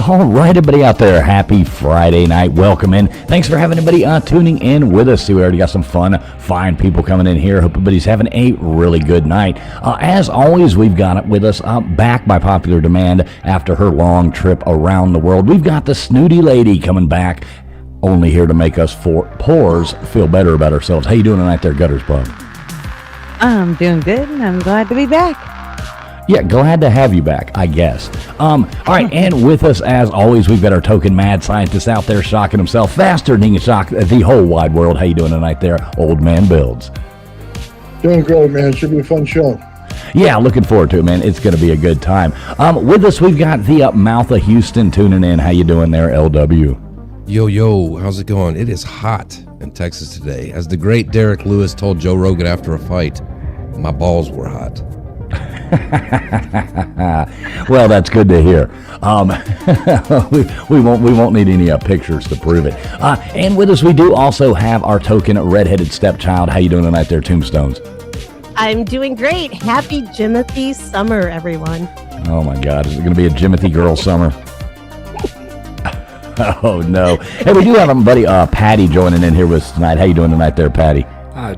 All right, everybody out there, happy Friday night. Welcome in. Thanks for having everybody tuning in with us. See, we already got some fine people coming in here. Hope everybody's having a really good night. As always, we've got it with us back by popular demand after her long trip around the world. We've got the snooty lady coming back, only here to make us pores feel better about ourselves. How you doing tonight there, Gutters Bug? I'm doing good, and I'm glad to be back. Yeah, glad to have you back, I guess. All right, and with us, as always, we've got our token mad scientist out there shocking himself faster than he can shock the whole wide world. How you doing tonight there, Old Man Builds? Doing great, man. Should be a fun show. Yeah, looking forward to it, man. It's going to be a good time. With us, we've got the mouth of Houston tuning in. How you doing there, LW? Yo, how's it going? It is hot in Texas today. As the great Derek Lewis told Joe Rogan after a fight, my balls were hot. Well, that's good to hear. We won't need any pictures to prove it. And with us, we do also have our token redheaded stepchild. How you doing tonight there, Tombstones? I'm doing great. Happy Jimothy summer, everyone. Oh my God, is it going to be a Jimothy girl summer? Oh no. Hey, we do have our buddy Patty joining in here with us tonight. How you doing tonight there, Patty?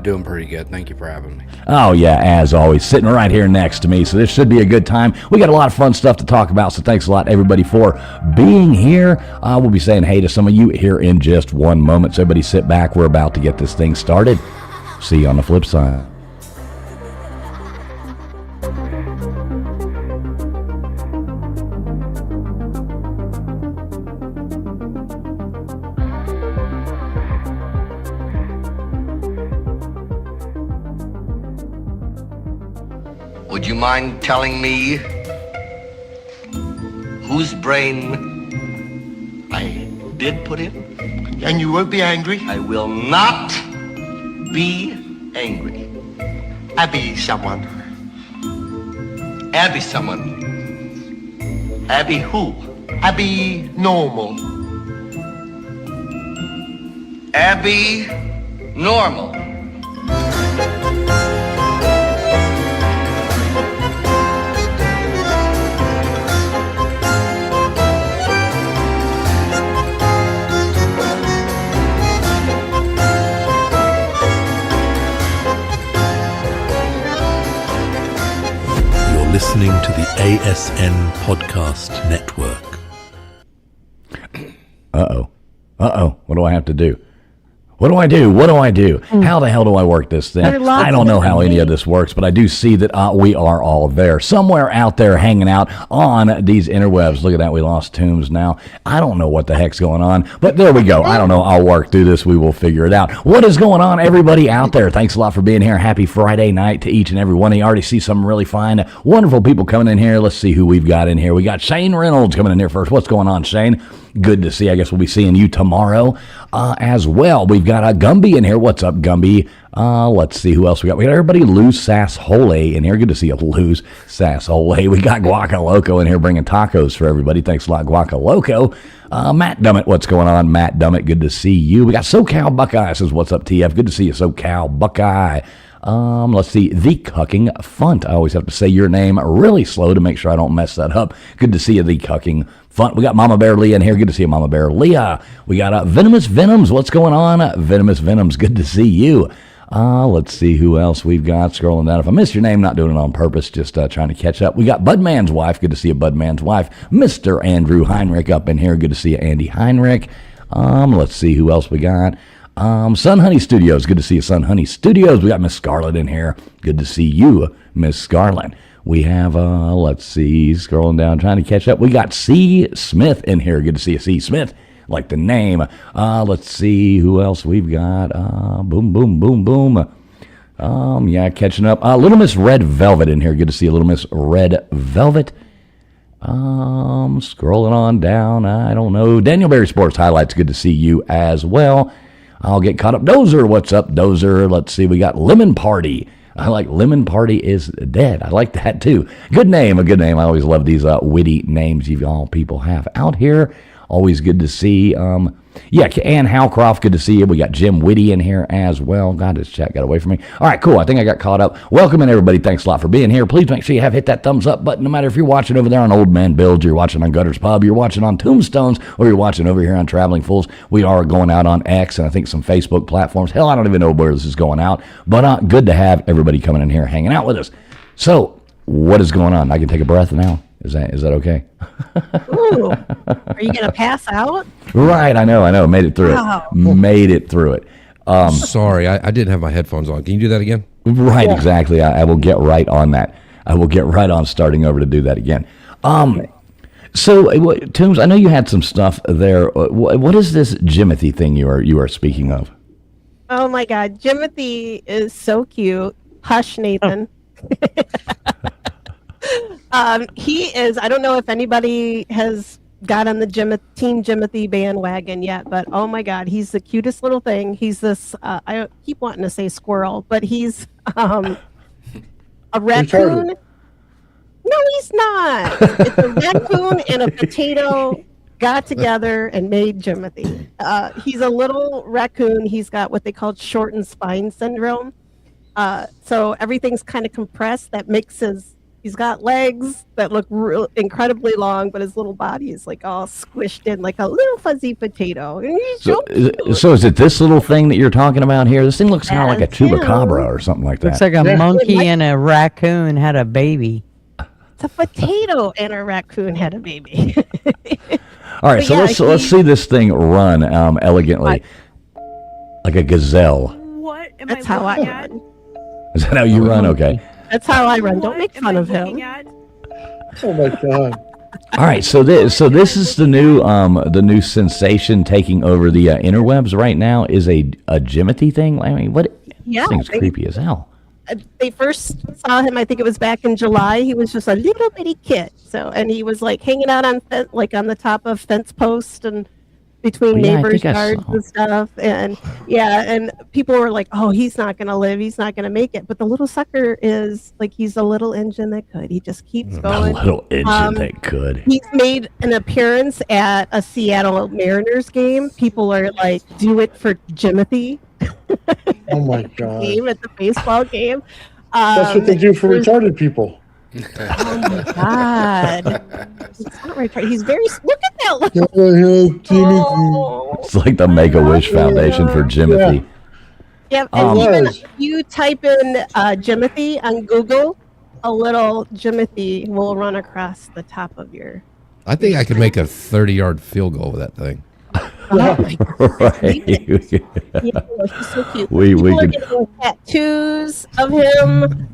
Doing pretty good. Thank you for having me. Oh, yeah, as always, sitting right here next to me, so this should be a good time. We got a lot of fun stuff to talk about, so thanks a lot, everybody, for being here. We'll be saying hey to some of you here in just one moment, so everybody sit back. We're about to get this thing started. See you on the flip side. Would you mind telling me whose brain I did put in? And you won't be angry? I will not be angry. Abby someone. Abby someone. Abby who? Abby normal. Abby normal. Listening to the ASN Podcast Network. Uh-oh. What do I have to do? What do I do? How the hell do I work this thing? I don't know how any of this works, but I do see that we are all there. Somewhere out there hanging out on these interwebs. Look at that, we lost Toombs now. I don't know what the heck's going on, but there we go. I don't know. I'll work through this. We will figure it out. What is going on, everybody out there? Thanks a lot for being here. Happy Friday night to each and every one of you. I already see some really fine, wonderful people coming in here. Let's see who we've got in here. We got Shane Reynolds coming in here first. What's going on, Shane? Good to see. I guess we'll be seeing you tomorrow as well. We've got Gumby in here. What's up, Gumby? Let's see who else we got. We got everybody Lou Sasshole in here. Good to see you, Lou Sasshole. We got Guacaloco in here bringing tacos for everybody. Thanks a lot, Guacaloco. Matt Dummett, what's going on? Matt Dummett, good to see you. We got SoCal Buckeye says, what's up, TF? Good to see you, SoCal Buckeye. Let's see, The Cucking Funt. I always have to say your name really slow to make sure I don't mess that up. Good to see you, The Cucking Funt. We got Mama Bear Leah in here. Good to see you, Mama Bear Leah. We got Venomous Venoms. What's going on? Venomous Venoms. Good to see you. Let's see who else we've got. Scrolling down. If I missed your name, not doing it on purpose, just trying to catch up. We got Budman's wife. Good to see you, Budman's wife. Mr. Andrew Heinrich up in here. Good to see you, Andy Heinrich. Let's see who else we got. Sun Honey Studios. Good to see you, Sun Honey Studios. We got Miss Scarlett in here. Good to see you, Miss Scarlett. We have, let's see, scrolling down, trying to catch up. We got C. Smith in here. Good to see you, C. Smith. Like the name. Let's see who else we've got. Boom, boom, boom, boom. Yeah, catching up. Little Miss Red Velvet in here. Good to see you, Little Miss Red Velvet. Scrolling on down. I don't know. Daniel Berry Sports Highlights. Good to see you as well. I'll get caught up. Dozer, what's up, Dozer? Let's see, we got Lemon Party. I like Lemon Party is Dead. I like that, too. Good name, a good name. I always love these witty names you all people have out here Always good to see. Yeah, Ann Howcroft, good to see you. We got Jim Whitty in here as well. God, this chat got away from me. All right, cool. I think I got caught up. Welcome in, everybody. Thanks a lot for being here. Please make sure you have hit that thumbs up button, no matter if you're watching over there on Old Man Builds, you're watching on Gutters Pub, you're watching on Tombstones, or you're watching over here on Traveling Fools. We are going out on X and I think some Facebook platforms. Hell, I don't even know where this is going out, but good to have everybody coming in here hanging out with us. So, what is going on? I can take a breath now. Is that okay? Ooh, are you gonna pass out? Right, I know. Made it through Wow. it. Made it through it. Sorry, I didn't have my headphones on. Can you do that again? Right, exactly. I will get right on that. I will get right on starting over to do that again. So, Toombs, I know you had some stuff there. What is this Jimothy thing you are speaking of? Oh my God, Jimothy is so cute. Hush, Nathan. He is. I don't know if anybody has got on the Team Jimothy bandwagon yet, but oh my God, he's the cutest little thing. He's this. I keep wanting to say squirrel, but he's a raccoon. Retarded. No, he's not. It's a raccoon and a potato got together and made Jimothy. He's a little raccoon. He's got what they call shortened spine syndrome. So everything's kind of compressed. That makes he's got legs that look incredibly long, but his little body is like all squished in like a little fuzzy potato. And he's So is it this little thing that you're talking about here? This thing looks kind of like a That's him. chupacabra or something like that. Looks like a monkey and a raccoon had a baby. It's a potato and a raccoon had a baby. All right, But so yeah, let's see this thing run elegantly, like a gazelle. What am That's I how I looking at? run. Is that how you run? Okay. That's how I run. Don't What make am fun I of him. looking at? Oh my God. All right, so this is the new sensation taking over the interwebs right now is a Jimothy thing. I mean, what? Yeah, This thing's creepy as hell. They first saw him, I think it was back in July. He was just a little bitty kid. And he was like hanging out on the top of fence posts and between Oh, yeah, I neighbors' think I yards saw. and stuff. And yeah, and people were like, "Oh, he's not gonna live. He's not gonna make it." But the little sucker is like he's a little engine that could. He just keeps A going. little engine that could. He's made an appearance at a Seattle Mariners game. People are like, "Do it for Jimothy." Oh my God. Game at the baseball game. That's what they do for there's- retarded people. Oh my God! He's not retarded. He's very. Look at that! Look. Oh, It's like the Make-A-Wish Foundation for Jimothy. Yeah, and It even was. if you type in Jimothy on Google, a little Jimothy will run across the top of your. I think I could make a 30-yard field goal with that thing. Right. Yeah, he's so cute. We People are could- getting tattoos of him.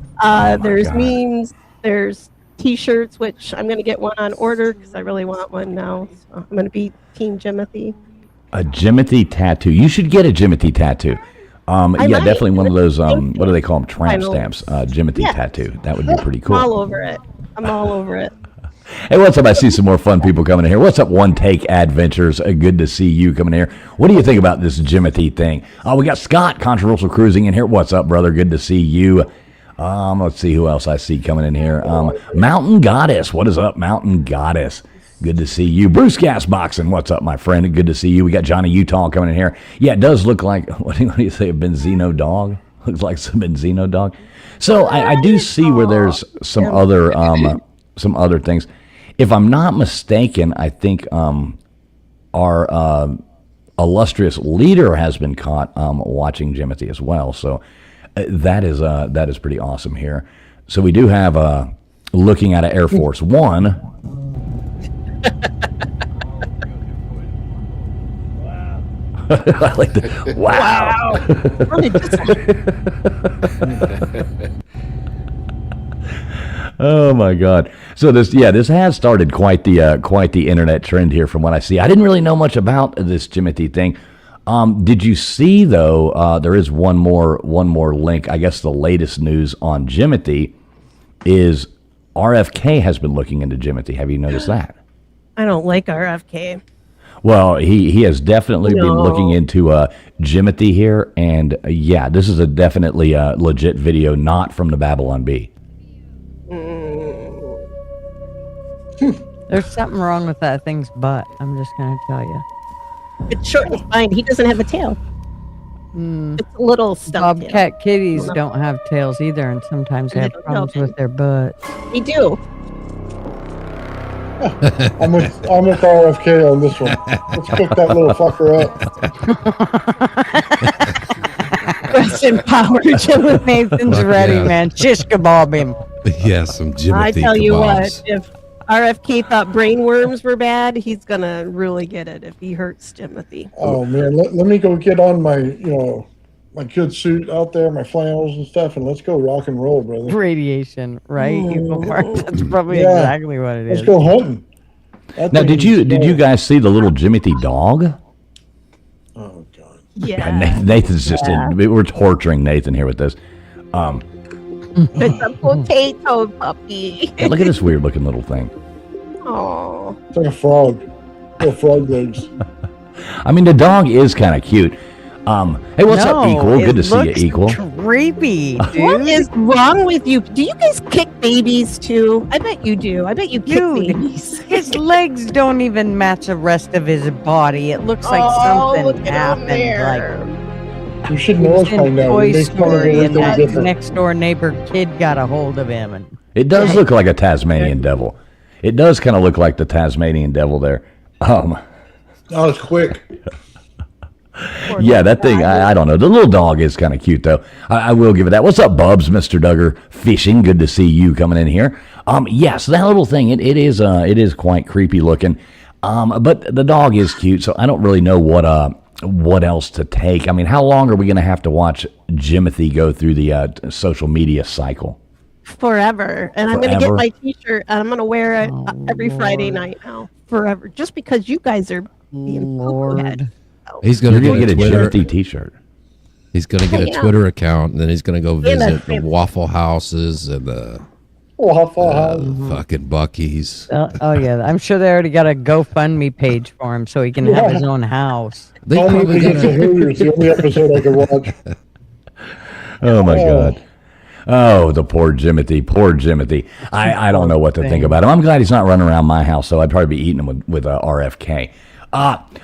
There's God. memes. There's T-shirts, which I'm going to get one on order because I really want one now. So I'm going to be Team Jimothy. A Jimothy tattoo. You should get a Jimothy tattoo. Yeah, might. definitely one of those. Thank What do they call them? Tramp Final. stamps. Jimothy Yes. tattoo. That would be pretty I'm all cool. over it. I'm all over it. Hey, what's up? I see some more fun people coming in here. What's up, One Take Adventures? Good to see you coming in here. What do you think about this Jimothy thing? We got Scott, Controversial Cruising, in here. What's up, brother? Good to see you. Let's see who else I see coming in here. Mountain Goddess. What is up, Mountain Goddess? Good to see you. Bruce Gas Boxing. What's up, my friend? Good to see you. We got Johnny Utah coming in here. Yeah, it does look like, what do you say, a Benzino dog? Looks like some Benzino dog. So I do see where there's some other things. If I'm not mistaken, I think our illustrious leader has been caught watching Jimothy as well. So that is pretty awesome here. So we do have looking at an Air Force One. I like the wow. Really just Oh my God! So this has started quite the internet trend here from what I see. I didn't really know much about this Jimothy thing. Did you see though? There is one more link. I guess the latest news on Jimothy is RFK has been looking into Jimothy. Have you noticed that? I don't like RFK. Well, he has definitely been No. looking into Jimothy here, and yeah, this is a definitely legit video, not from the Babylon Bee. There's something wrong with that thing's butt. I'm just gonna tell you. It's short and fine. He doesn't have a tail. It's a little stumped tail. Bobcat kitties don't have tails either, and sometimes they have problems with their butts. They do. I'm with RFK on this one. Let's cook that little fucker up. Rest in power, Jim Nathan's ready, yeah. man. Shish kebab him. Yeah, some Jimothy I tell you kebabs. what, if RFK thought brain worms were bad, he's gonna really get it if he hurts Timothy. Oh man, let me go get on my my good suit out there, my flannels and stuff, and let's go rock and roll, brother. Radiation, right? Eagle Park. That's probably Yeah. exactly what it is. Let's go hunting. That Now, thing did is you guys see the little Jimothy dog? Oh god. Yeah, Nathan's just we're torturing Nathan here with this. it's a potato puppy. Look at this weird looking little thing. Oh, It's like a frog. Little frog legs. I mean, the dog is kind of cute. Hey, what's up, Equal? Good to see you, Equal. Creepy, what dude. is wrong with you? Do you guys kick babies too? I bet you do. I bet you kick Dude, babies. his legs don't even match the rest of his body. It looks like look something at him happened. there. Like You should know us by in now. Toy We make fun of Story, and everything that different. next door neighbor kid got a hold of him, and It does look like a Tasmanian devil. It does kind of look like the Tasmanian devil there. Oh, it's quick. Yeah, that thing, I don't know. The little dog is kind of cute, though. I will give it that. What's up, Bubs? Mr. Duggar Fishing. Good to see you coming in here. Yeah, so that little thing, it is quite creepy looking. But the dog is cute, so I don't really know what else to take. I mean, how long are we going to have to watch Jimothy go through the social media cycle? Forever. And I'm going to get Forever? my t-shirt and I'm going to wear it every Friday night now. Forever. Just because you guys are being Lord. He's going You're to going to get get a Twitter. Jimothy t-shirt. He's going to get a Yeah. Twitter account, and then he's going to go And a visit the Waffle Houses and the Waffle House. fucking Buc-ee's. Oh yeah, I'm sure they already got a GoFundMe page for him, so he can have his own house. They Only probably because got of Hooters, the only episode I could watch. Oh, my God. Oh, the poor Jimothy. Poor Jimothy. I don't know what to think about him. I'm glad he's not running around my house, so I'd probably be eating him with RFK.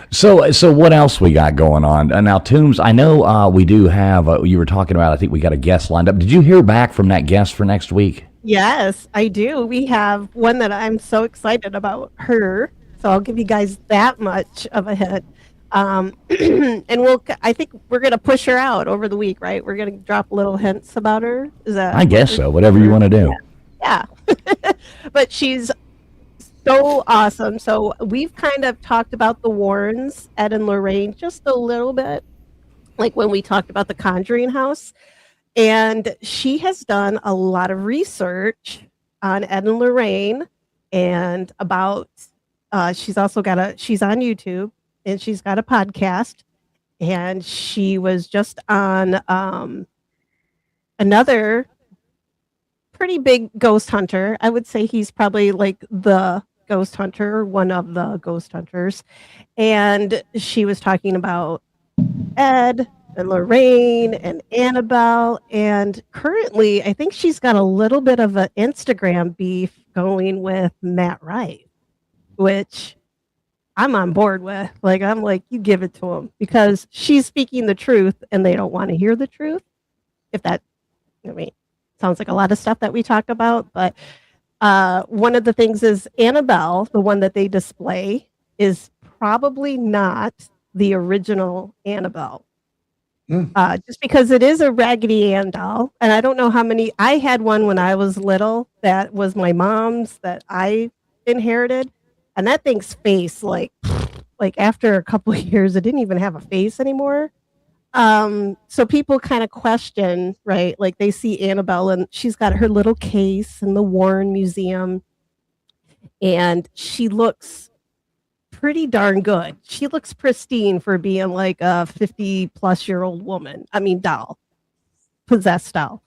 So what else we got going on? Now, Toombs, I know we do have, you were talking about, I think we got a guest lined up. Did you hear back from that guest for next week? Yes, I do. We have one that I'm so excited about her. So I'll give you guys that much of a hint. And I think we're going to push her out over the week, right? We're going to drop little hints about her. Is that? I guess so. Whatever you want to do. Yeah. But she's so awesome. So we've kind of talked about the Warrens, Ed and Lorraine, just a little bit, like when we talked about the Conjuring House. And she has done a lot of research on Ed and Lorraine and about, she's also she's on YouTube and she's got a podcast. And she was just on another pretty big ghost hunter. I would say he's probably like the ghost hunter, one of the ghost hunters. And she was talking about Ed and Lorraine and Annabelle. And currently, I think she's got a little bit of an Instagram beef going with Matt Wright, which I'm on board with. Like, I'm like, you give it to him because she's speaking the truth and they don't want to hear the truth. If that, I mean, sounds like a lot of stuff that we talk about. But one of the things is Annabelle, the one that they display, is probably not the original Annabelle. Just because it is a Raggedy Ann doll. And I don't know how many, I had one when I was little that was my mom's that I inherited. And that thing's face, like after a couple of years, it didn't even have a face anymore. So people kind of question, right? Like they see Annabelle and she's got her little case in the Warren Museum. And she looks pretty darn good. She looks pristine for being like a 50-plus-year-old woman. I mean, doll, possessed doll.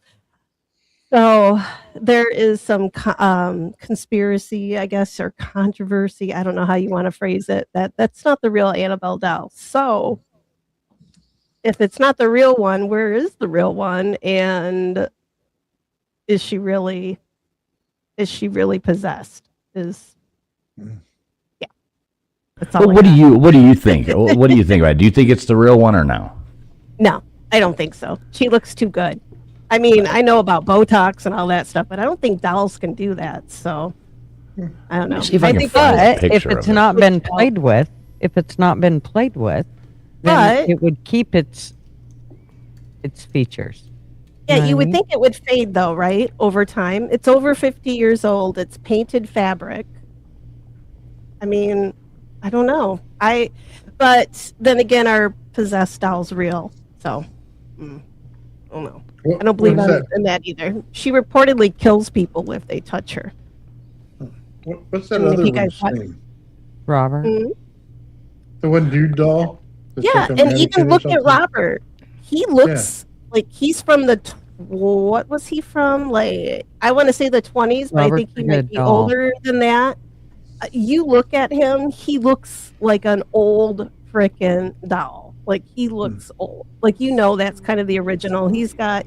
So there is some conspiracy, I guess, or controversy. I don't know how you want to phrase it. That's not the real Annabelle doll. So if it's not the real one, where is the real one? And is she really possessed? Is That's all. What do you think? What do you think about it? Do you think it's the real one or no? No, I don't think so. She looks too good. I mean, I know about Botox and all that stuff, but I don't think dolls can do that. So I don't know. See if I can think find a But if picture it's of it. not been played with, then But- it would keep its features. Yeah, you would Right. think it would fade though, right? Over time. It's over 50 years old. It's painted fabric. I mean, I don't know. But then again, our possessed doll's real. So, I don't know. I don't believe What's that? in that either. She reportedly kills people if they touch her. What's that If other you guys one's watch- name? Robert. Mhm. The one dude doll? That's Yeah, like a and mannequin even or look at something? Robert. He looks like he's from what was he from? Like, I want to say the 20s, but I Robert's think he a might good be doll. older than that. You look at him, he looks like an old frickin' doll. Like, he looks old. Like, that's kind of the original. He's got,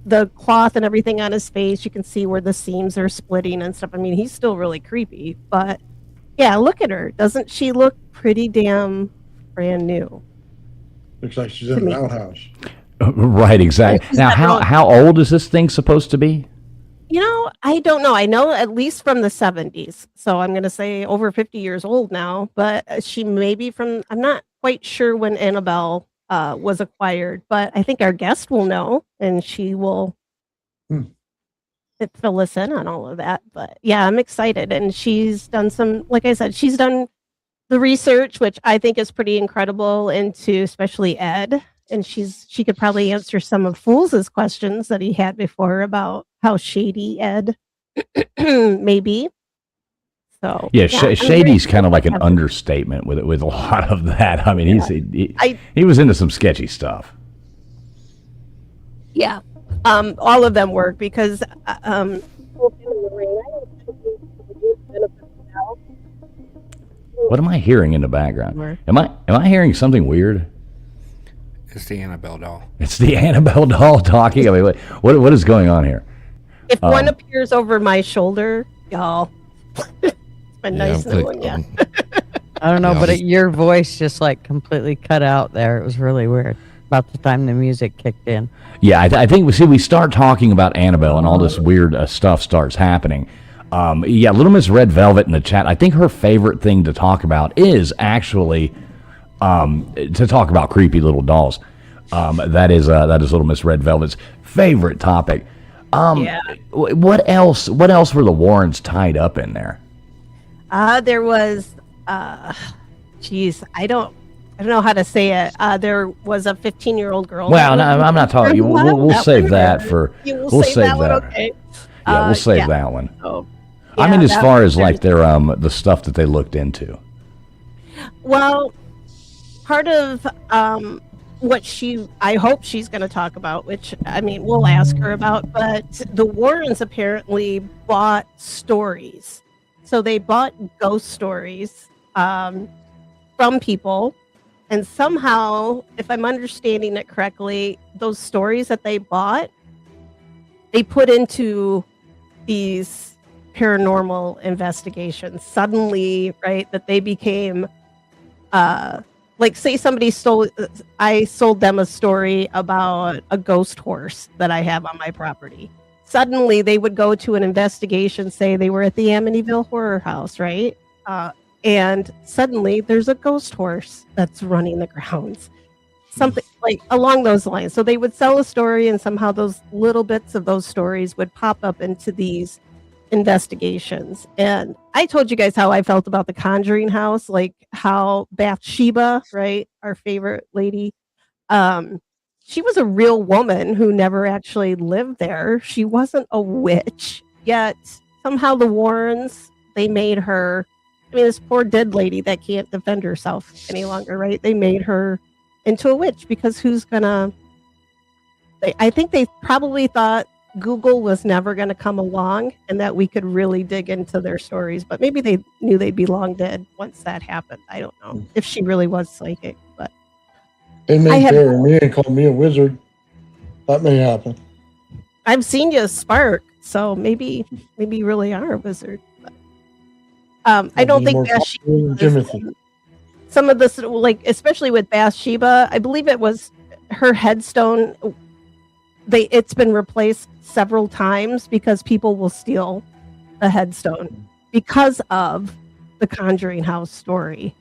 the cloth and everything on his face. You can see where the seams are splitting and stuff. I mean, he's still really creepy, but yeah, look at her. Doesn't she look pretty damn brand new? Looks like she's in an outhouse. Right, exactly. She's Now, got how old is this thing supposed to be? I don't know. I know at least from the 70s. So I'm going to say over 50 years old now, but she may be I'm not quite sure when Annabelle was acquired, but I think our guest will know and she will fill us in on all of that. But yeah, I'm excited. And she's done like I said, she's done the research, which I think is pretty incredible, into especially Ed. And she could probably answer some of Fool's questions that he had before about how shady Ed may be. So Yeah, I'm shady's very kind of like an excited. understatement with a lot of that. I mean, I- he was into some sketchy stuff. Yeah, all of them work because What am I hearing in the background? Where? Am I hearing something weird? It's the Annabelle doll. It's the Annabelle doll talking. I mean, what is going on here? If one appears over my shoulder, y'all, it's been nice knowing you. I don't know, Yeah, but your voice just like completely cut out there. It was really weird about the time the music kicked in. Yeah, I think we start talking about Annabelle and all this weird stuff starts happening. Yeah, Little Miss Red Velvet in the chat. I think her favorite thing to talk about is actually to talk about creepy little dolls. That is Little Miss Red Velvet's favorite topic. Yeah. What else were the Warrens tied up in there? There was, geez, I don't know how to say it. There was a 15-year-old girl. Well, no, I'm not talking. We'll save that for. We'll save that one. Okay. Yeah, we'll save that one. Oh, I mean, yeah, as that far was as like their the stuff that they looked into. Well, part of what I hope she's going to talk about, which I mean, we'll ask her about, but the Warrens apparently bought stories. So they bought ghost stories from people. And somehow, if I'm understanding it correctly, those stories that they bought, they put into these paranormal investigations. Suddenly, right, that they became like, say somebody I sold them a story about a ghost horse that I have on my property. Suddenly they would go to an investigation, say they were at the Amityville Horror House, right? And suddenly there's a ghost horse that's running the grounds. Something like along those lines. So they would sell a story and somehow those little bits of those stories would pop up into these investigations. And I told you guys how I felt about the Conjuring house, like how Bathsheba, right, our favorite lady, she was a real woman who never actually lived there. She wasn't a witch, yet somehow the Warrens, they made her, I mean, this poor dead lady that can't defend herself any longer, right? They made her into a witch because I think they probably thought Google was never going to come along and that we could really dig into their stories, but maybe they knew they'd be long dead once that happened. I don't know if she really was psychic, but They may bury me and call me a wizard. That may happen. I've seen you spark, so maybe you really are a wizard. But I don't think more Bathsheba popular than Timothy. some of this, like especially with Bathsheba, I believe it was her headstone. It's been replaced several times because people will steal the headstone because of the Conjuring House story.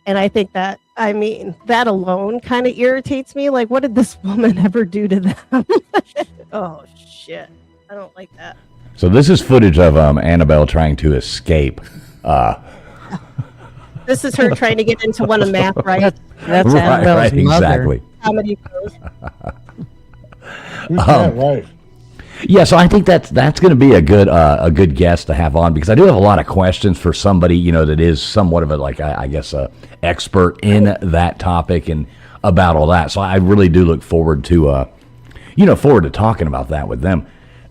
And I think that, I mean, that alone kind of irritates me. Like, what did this woman ever do to them? Oh shit, I don't like that. So this is footage of Annabelle trying to escape. This is her trying to get into one of Matt, right? That's Annabelle's mother. exactly. Comedy shows. Who's that wife? Yeah, so I think that's going to be a good guest to have on, because I do have a lot of questions for somebody, you know, that is somewhat of a, like, I guess, a expert in that topic and about all that. So I really do look forward to forward to talking about that with them.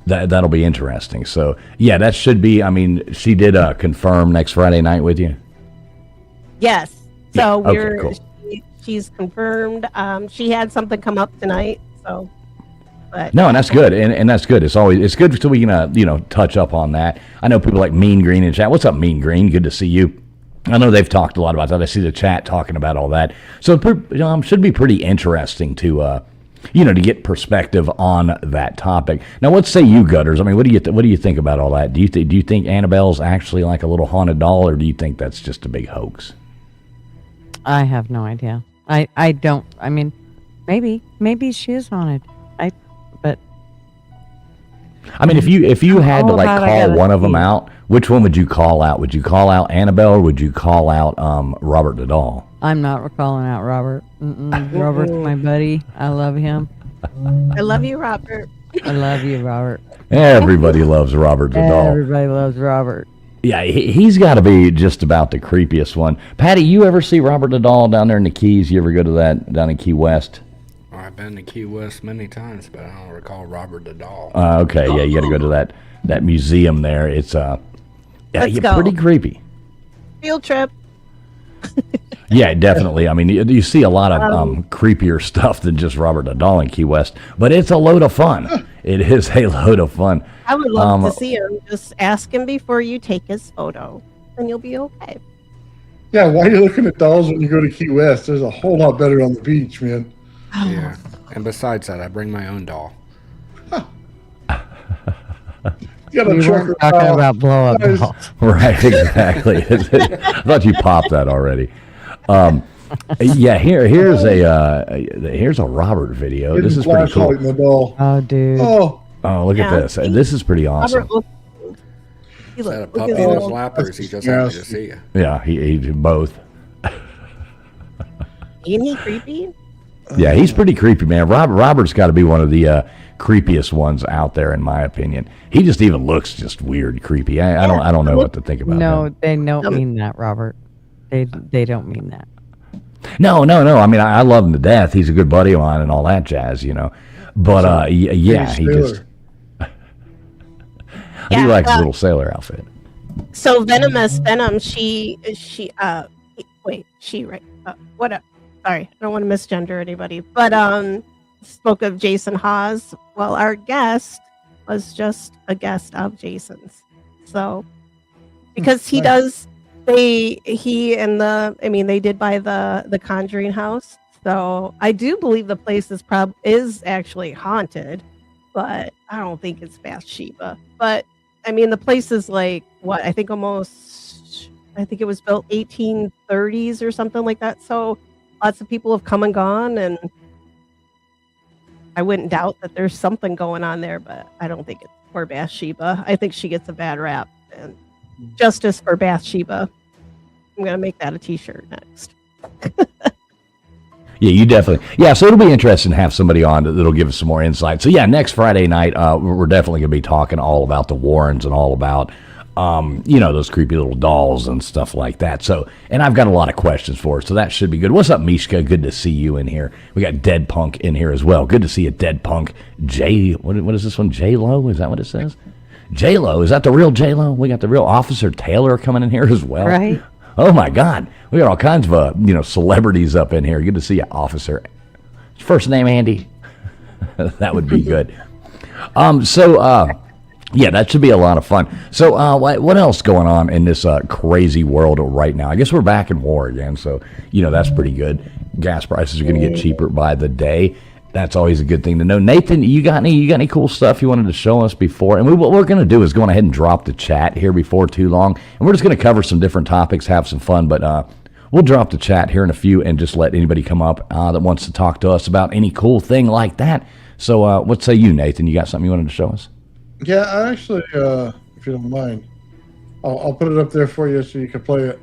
That'll be interesting. So yeah, that should be. I mean, she did confirm next Friday night with you. Yes. So Yeah, okay, cool. she's confirmed. She had something come up tonight. So, but No, and that's good, and that's good. It's good so we can touch up on that. I know people like Mean Green in chat. What's up, Mean Green? Good to see you. I know they've talked a lot about that. I see the chat talking about all that. So should be pretty interesting to to get perspective on that topic. Now, what say you, Gutters? I mean, what do you think about all that? Do you think Annabelle's actually like a little haunted doll, or do you think that's just a big hoax? I have no idea. I don't. I mean, maybe she is haunted. But I mean, if you had to all like about, I call gotta one of them see. out, which one would you call out? Would you call out Annabelle, or would you call out Robert the doll? I'm not calling out Robert. Robert's my buddy. I love him. I love you, Robert. I love you, Robert. Everybody loves Robert the doll. Everybody loves Robert. Yeah, he's got to be just about the creepiest one. Patty, you ever see Robert the doll down there in the Keys? You ever go to that down in Key West? I've been to Key West many times, but I don't recall Robert the doll. Okay, yeah, you got to go to that museum there. It's Let's go. pretty creepy. Field trip. Yeah, definitely. I mean, you see a lot of creepier stuff than just Robert the doll in Key West, but it's a load of fun. It is a load of fun. I would love to see him. Just ask him before you take his photo, and you'll be okay. Yeah, why are you looking at dolls when you go to Key West? There's a whole lot better on the beach, man. Yeah. And besides that, I bring my own doll. You gotta We check weren't her talking out. about blow up Guys, dolls. Right, exactly. I thought you popped that already. Yeah, here's a Robert video. hidden This is pretty cool. flashlight in the doll. Oh, dude. Oh, Oh, look at Yeah. this. This is pretty awesome. Robert, Is that a look puppy at in his little- lap, or is he just happy to Yes. see you? Yeah, he both. Ain't he creepy? Yeah, he's pretty creepy, man. Robert's got to be one of the creepiest ones out there, in my opinion. He just even looks just weird, creepy. I don't know what to think about No, him. they don't mean that, Robert. They don't mean that. No. I mean, I love him to death. He's a good buddy of mine and all that jazz, But yeah, he sailor. just. I do Yeah, like his little sailor outfit. So Venom, she right? What? Sorry, I don't want to misgender anybody, but spoke of Jason Hawes. Well, our guest was just a guest of Jason's, so because he does, they did buy the Conjuring House, so I do believe the place is actually haunted, but I don't think it's Bathsheba. But I mean, the place is like what I think it was built 1830s or something like that. So lots of people have come and gone, and I wouldn't doubt that there's something going on there, but I don't think it's for Bathsheba. I think she gets a bad rap, and justice for Bathsheba. I'm gonna make that a t-shirt next. Yeah, you definitely. Yeah, so it'll be interesting to have somebody on that'll give us some more insight. So yeah, next Friday night, we're definitely going to be talking all about the Warrens and all about, those creepy little dolls and stuff like that. So, and I've got a lot of questions for her, so that should be good. What's up, Mishka? Good to see you in here. We got Dead Punk in here as well. Good to see you, Dead Punk. What is this one? J-Lo? Is that what it says? J-Lo? Is that the real J-Lo? We got the real Officer Taylor coming in here as well. Right. Oh my God, we got all kinds of celebrities up in here. Good to see you, Officer. First name Andy. That would be good. So Yeah, that should be a lot of fun. So, what else going on in this crazy world right now? I guess we're back in war again, so that's pretty good. Gas prices are going to get cheaper by the day. That's always a good thing to know. Nathan, you got any cool stuff you wanted to show us before? And what we're going to do is go ahead and drop the chat here before too long, and we're just going to cover some different topics, have some fun. But we'll drop the chat here in a few, and just let anybody come up that wants to talk to us about any cool thing like that. So, what say you, Nathan? You got something you wanted to show us? Yeah, I actually, if you don't mind, I'll put it up there for you so you can play it.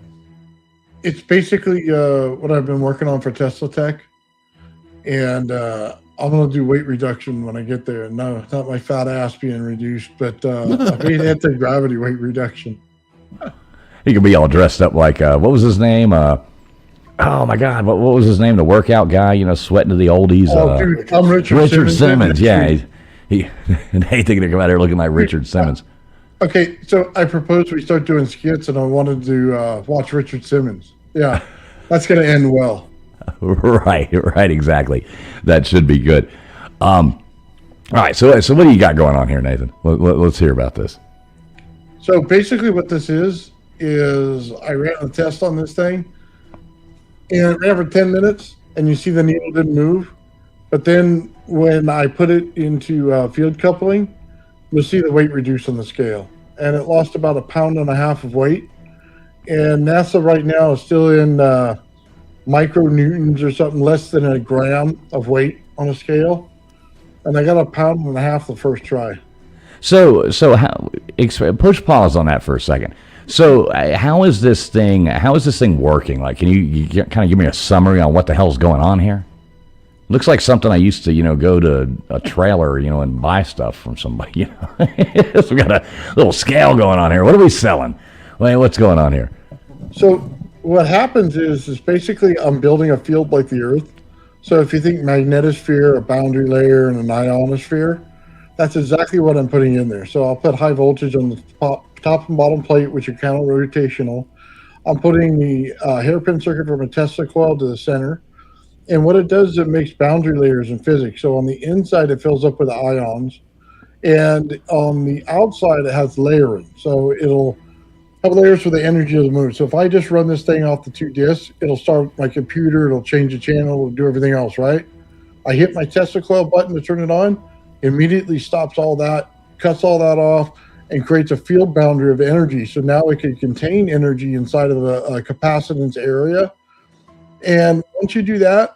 It's basically what I've been working on for Tesla Tech, and I'm going to do weight reduction when I get there. No, not my fat ass being reduced, but anti-gravity weight reduction. He could be all dressed up like, what was his name? Oh, my God, what was his name? The workout guy, sweating to the oldies. Dude, I'm Richard Simmons, yeah. And Nathan gonna come out here looking like Richard Simmons. Okay, so I proposed we start doing skits, and I wanted to watch Richard Simmons. Yeah, that's gonna end well. Right, exactly. That should be good. All right, so what do you got going on here, Nathan? Let's hear about this. So basically, what this is I ran a test on this thing, and I ran for 10 minutes, and you see the needle didn't move, but then when I put it into field coupling, you'll see the weight reduce on the scale. And it lost about 1.5 pounds of weight. And NASA right now is still in micronewtons or something, less than a gram of weight on a scale. And I got 1.5 pounds the first try. So push pause on that for a second. So how is this thing working? Like, can you kind of give me a summary on what the hell's going on here? Looks like something I used to, go to a trailer, and buy stuff from somebody. So we got a little scale going on here. What are we selling? What's going on here? So what happens is basically I'm building a field like the Earth. So if you think magnetosphere, a boundary layer, and an ionosphere, that's exactly what I'm putting in there. So I'll put high voltage on the top and bottom plate, which are counter-rotational. I'm putting the hairpin circuit from a Tesla coil to the center. And what it does is it makes boundary layers in physics. So on the inside, it fills up with ions. And on the outside, it has layering. So it'll have layers for the energy of the moon. So if I just run this thing off the 2 discs, it'll start my computer, it'll change the channel, it'll do everything else, right? I hit my Tesla coil button to turn it on, immediately stops all that, cuts all that off, and creates a field boundary of energy. So now it can contain energy inside of a capacitance area. And once you do that,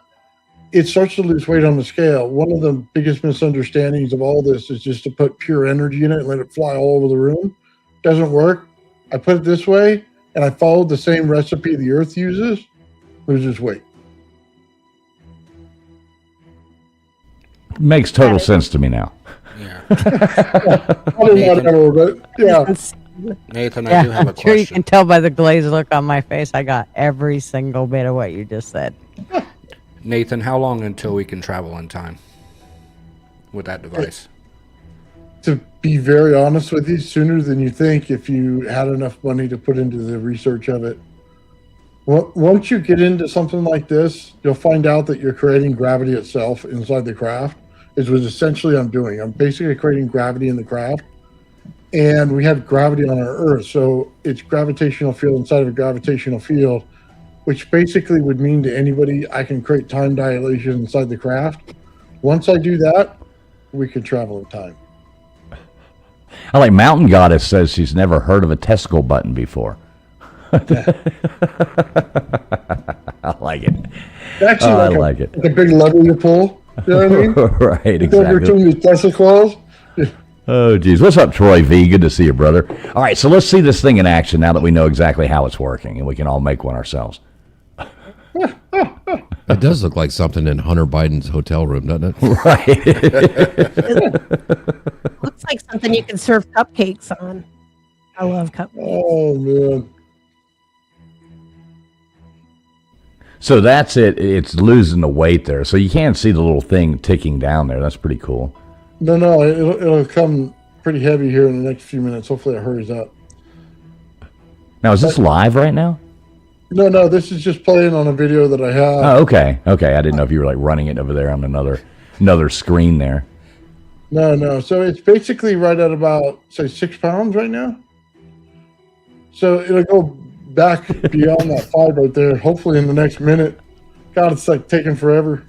it starts to lose weight on the scale. One of the biggest misunderstandings of all this is just to put pure energy in it and let it fly all over the room. Doesn't work. I put it this way, and I followed the same recipe the Earth uses, loses weight. Makes total sense to me now. Yeah. Probably not ever, but yeah. Nathan, I do have a I'm sure you question. can tell by the glazed look on my face. I got every single bit of what you just said. Nathan, how long until we can travel in time with that device? To be very honest with you, sooner than you think if you had enough money to put into the research of it. Once you get into something like this, you'll find out that you're creating gravity itself inside the craft, is what essentially I'm doing. I'm basically creating gravity in the craft. And we have gravity on our Earth, so it's gravitational field inside of a gravitational field, which basically would mean to anybody I can create time dilation inside the craft. Once I do that, we can travel in time. I like Mountain Goddess says she's never heard of a testicle button before. I like it. Actually, I like it. Like a big lever you pull. You know what I mean? Right, Over exactly. between the testicles. Oh, geez. What's up, Troy V? Good to see you, brother. All right, so let's see this thing in action now that we know exactly how it's working, and we can all make one ourselves. It does look like something in Hunter Biden's hotel room, doesn't it? Right. Looks like something you can serve cupcakes on. I love cupcakes. Oh, man. So that's it. It's losing the weight there. So you can't see the little thing ticking down there. That's pretty cool. No, it'll come pretty heavy here in the next few minutes. Hopefully it hurries up. Now, is this live right now? No, this is just playing on a video that I have. Oh, okay. I didn't know if you were like running it over there on another screen there. No. So it's basically right at about, say, 6 pounds right now. So it'll go back beyond that 5 right there, hopefully in the next minute. God, it's like taking forever.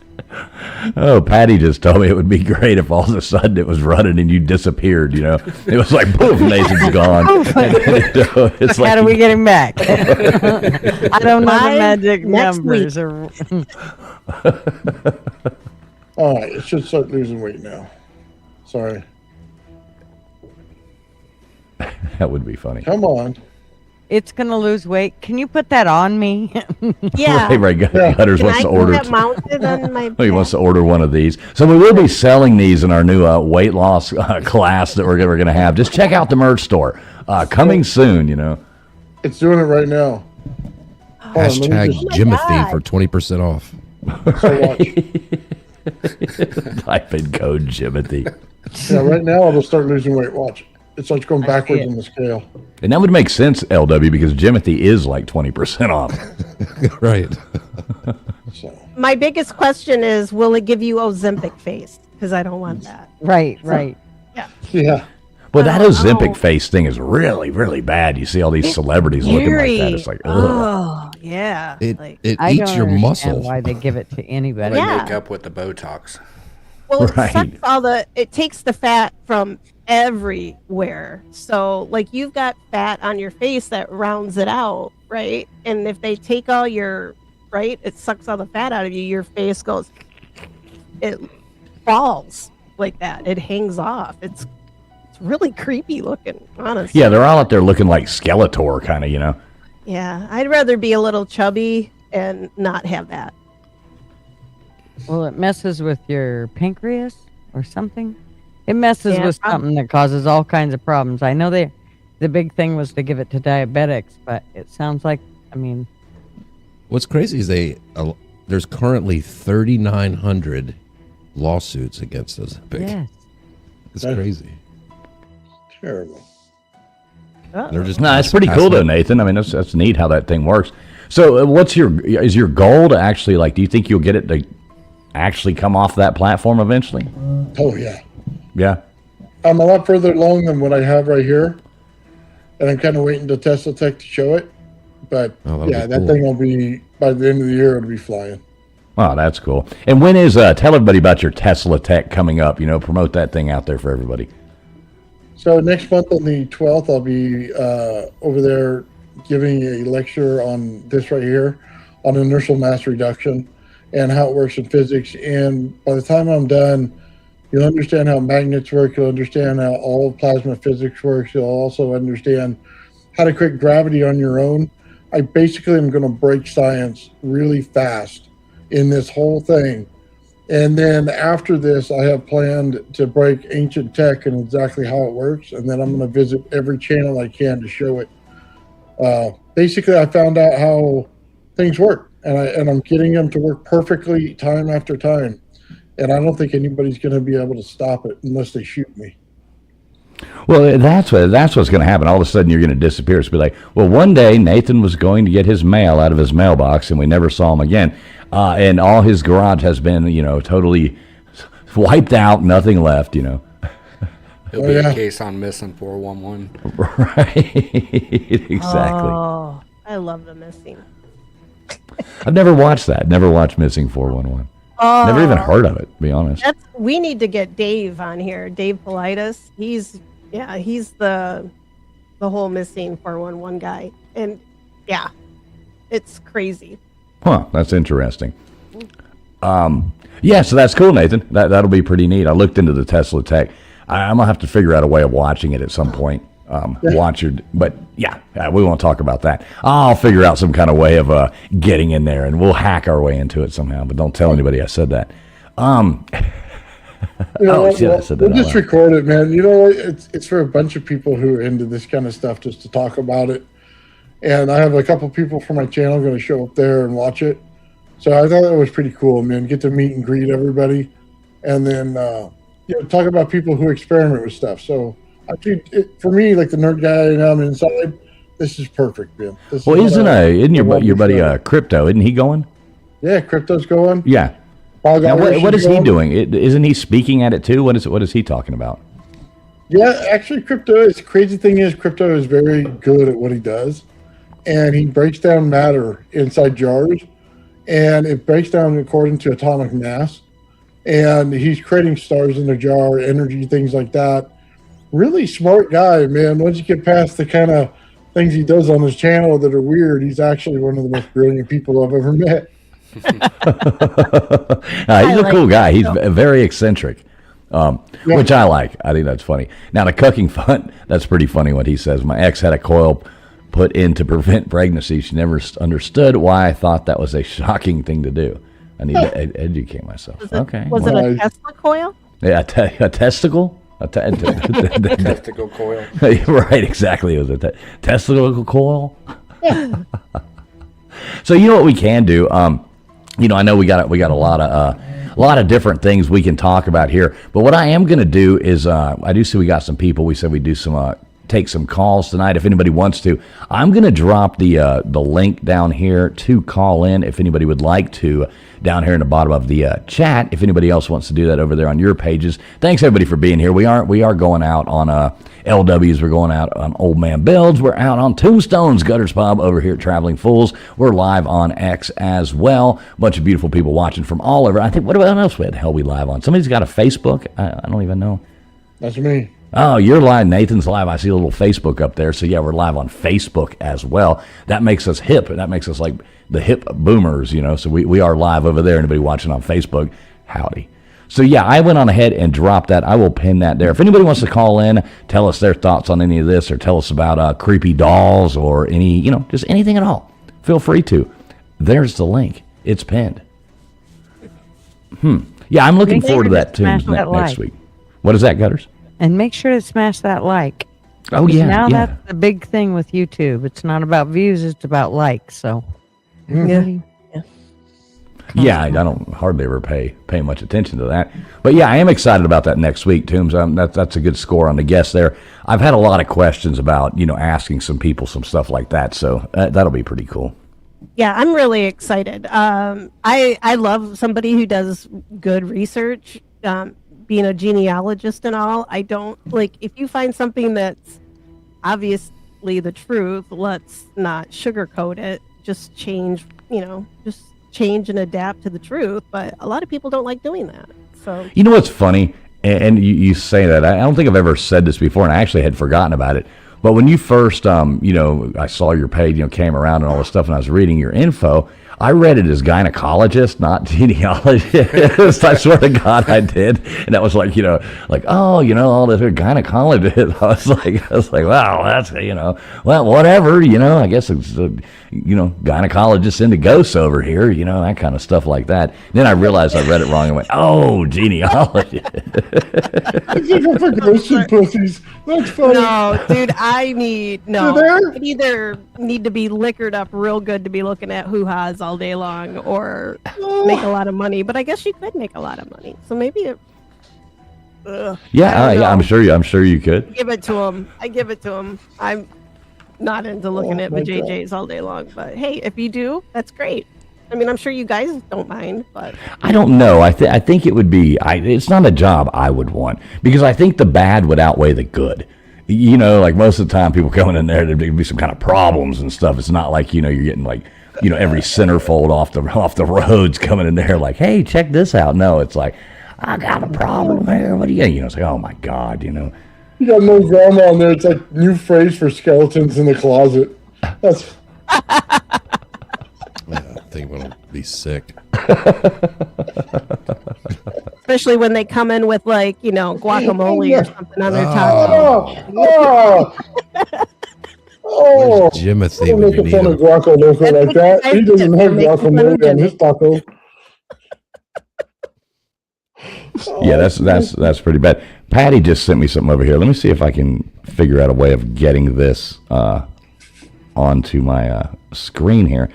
Oh, Patty just told me it would be great if all of a sudden it was running and you disappeared, It was like, poof, Nathan's gone. It's How like, do we get him back? I don't know the magic next numbers. All right, it should start losing weight now. Sorry. that would be funny. Come on. It's going to lose weight. Can you put that on me? Yeah. Right, Gutters Can wants I to put order. that mounted on my He wants to order one of these. So we will be selling these in our new weight loss class that we're going to have. Just check out the merch store. Coming soon, It's doing it right now. Hold on, let me Hashtag just- Jimothy for 20% off. so watch. Type in code Jimothy. Yeah, right now it'll start losing weight. Watch. It starts going backwards on the scale. And that would make sense, LW, because Jimothy is like 20% off. Right. So My biggest question is, will it give you Ozempic face? Because I don't want that. right. yeah. Well, that Ozempic face thing is really, really bad. You see all these celebrities looking like that. It's like, ugh. Oh, yeah. It Like, it I eats don't your understand muscle. why they give it to anybody. They Yeah. make up with the Botox. well, it Right. sucks it takes the fat from everywhere. So, like, you've got fat on your face that rounds it out, right? And if they take all your, right, it sucks all the fat out of you, your face goes, it falls like that. It hangs off. It's really creepy looking, honestly. Yeah, they're all out there looking like Skeletor, kind of, Yeah, I'd rather be a little chubby and not have that. Well, it messes with your pancreas or something. It messes Yeah, with something that causes all kinds of problems. I know the big thing was to give it to diabetics, but it sounds like, What's crazy is there's currently 3,900 lawsuits against us. yes. It's crazy. Terrible. They're just No, it's pretty cool though, Nathan. I mean, that's neat how that thing works. So, is your goal to actually do you think you'll get it to actually come off that platform eventually? Oh, yeah. Yeah. I'm a lot further along than what I have right here. And I'm kind of waiting to Tesla Tech to show it. But that'll yeah, be that cool. thing will be, by the end of the year, it'll be flying. Oh, that's cool. And when is tell everybody about your Tesla Tech coming up? Promote that thing out there for everybody. So next month on the 12th, I'll be over there giving a lecture on this right here, on inertial mass reduction and how it works in physics. And by the time I'm done, you'll understand how magnets work. You'll understand how all of plasma physics works. You'll also understand how to create gravity on your own. I basically am going to break science really fast in this whole thing. And then after this, I have planned to break ancient tech and exactly how it works. And then I'm going to visit every channel I can to show it. Basically, I found out how things work, and I'm getting them to work perfectly time after time. And I don't think anybody's going to be able to stop it unless they shoot me. Well, that's what's going to happen. All of a sudden, you're going to disappear. It's be like, well, one day Nathan was going to get his mail out of his mailbox, and we never saw him again. And all his garage has been, totally wiped out, nothing left. It'll Oh, be yeah. a case on missing 411. Right? Exactly. Oh, I love the missing. Oh. Never watched Missing 411. Oh, Never even heard of it, to be honest. we need to get Dave on here. Dave Politis. He's the whole missing 411 guy. And yeah, it's crazy. Huh, that's interesting. Yeah, so that's cool, Nathan. That'll be pretty neat. I looked into the Tesla Tech. I'm gonna have to figure out a way of watching it at some point. But yeah, we won't talk about that. I'll figure out some kind of way of getting in there, and we'll hack our way into it somehow. But don't tell anybody I said that. We'll shit, I said that just out loud. record it, man. You know what? It's for a bunch of people who are into this kind of stuff, just to talk about it. And I have a couple people from my channel going to show up there and watch it. So I thought that was pretty cool, man. Get to meet and greet everybody, and then talk about people who experiment with stuff. So I think for me, like the nerd guy, and I'm inside. This is perfect, man. Well, isn't your buddy Crypto? Isn't he going? Yeah, Crypto's going. Yeah. Now, what is he doing? Isn't he speaking at it too? What is he talking about? Yeah, actually, the crazy thing is, crypto is very good at what he does, and he breaks down matter inside jars, and it breaks down according to atomic mass, and he's creating stars in the jar, energy, things like that. Really smart guy, man. Once you get past the kind of things he does on his channel that are weird, he's actually one of the most brilliant people I've ever met. He's a cool guy. He's very eccentric. Which I like. I think that's funny. Now, the cooking fun, that's pretty funny what he says. My ex had a coil put in to prevent pregnancy. She never understood why I thought that was a shocking thing to do. I need to educate myself. Was Well, it a Tesla coil? yeah, a testicle? Testicle coil. Right, exactly. It was a testicle coil. So you know what we can do? I know we got a lot of different things we can talk about here. But what I am going to do is, I do see we got some people. We said we do some take some calls tonight if anybody wants to. I'm going to drop the link down here to call in if anybody would like to, down here in the bottom of the chat. If anybody else wants to do that over there on your pages. Thanks everybody for being here. We are going out on LWs. We're going out on Old Man Builds. We're out on Tombstones Gutters Pub over here at Traveling Fools. We're live on X as well. A bunch of beautiful people watching from all over. I think, what else the hell we live on? Somebody's got a Facebook? I don't even know. That's me. Oh, you're live. Nathan's live. I see a little Facebook up there. So, yeah, we're live on Facebook as well. That makes us hip. That makes us like the hip boomers, So we are live over there. Anybody watching on Facebook, howdy. So, yeah, I went on ahead and dropped that. I will pin that there. If anybody wants to call in, tell us their thoughts on any of this, or tell us about creepy dolls or any, just anything at all, feel free to. There's the link. It's pinned. Yeah, I'm looking forward to that too next week. What is that, Gutters? And make sure to smash that like. Oh, yeah. Now yeah. that's the big thing with YouTube. It's not about views, it's about likes. So, Yeah, I don't hardly ever pay much attention to that. But yeah, I am excited about that next week, Toombs. That's a good score on the guest there. I've had a lot of questions about, asking some people some stuff like that. So that'll be pretty cool. Yeah, I'm really excited. I love somebody who does good research. Being a genealogist and all, I don't if you find something that's obviously the truth, let's not sugarcoat it. Just change, just change and adapt to the truth. But a lot of people don't like doing that. So you know what's funny, and you say that, I don't think I've ever said this before, and I actually had forgotten about it. But when you first, I saw your page, came around and all this stuff, and I was reading your info, I read it as gynecologist, not genealogist. I swear to God, I did, and that was all this gynecologist. I was like, wow, that's well, whatever, I guess it's gynecologists into ghosts over here, that kind of stuff like that. Then I realized I read it wrong and went, oh, genealogy. People for ghosts and pussies. That's funny. no, dude, I either need to be liquored up real good to be looking at hoo-has all day long, or make a lot of money. But I guess you could make a lot of money. So maybe it. Yeah, I'm sure you could. I give it to him. I'm not into looking at vajayjays all day long, but hey, if you do, that's great. I mean, I'm sure you guys don't mind, but I don't know. I think it would be. It's not a job I would want, because I think the bad would outweigh the good. Like most of the time, people coming in there, there'd be some kind of problems and stuff. It's not like you're getting every centerfold off the roads coming in there like, hey, check this out. No, it's like, I got a problem here. What do you? It's like, oh my God, You got no drama on there. It's like new phrase for skeletons in the closet. That's. I think I'm gonna be sick. especially when they come in with guacamole or something on their taco. Oh, Jimothy, don't when make you need fun of him. Guaco Loco like that. He doesn't have guacamole on his taco. Yeah, that's pretty bad. Patty just sent me something over here. Let me see if I can figure out a way of getting this onto my screen here.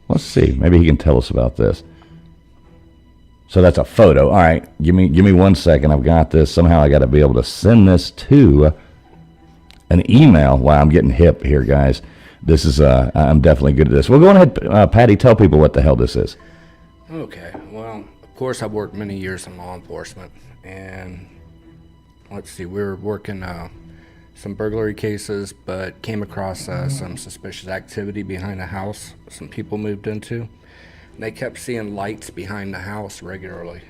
Let's see. Maybe he can tell us about this. So that's a photo. All right, give me 1 second. I've got this. Somehow I got to be able to send this to an email. Wow, I'm getting hip here, guys. This is I'm definitely good at this. Well, go on ahead, Patty. Tell people what the hell this is. Okay. Well, course, I've worked many years in law enforcement, and let's see, we were working some burglary cases, but came across some suspicious activity behind a house some people moved into. And they kept seeing lights behind the house regularly,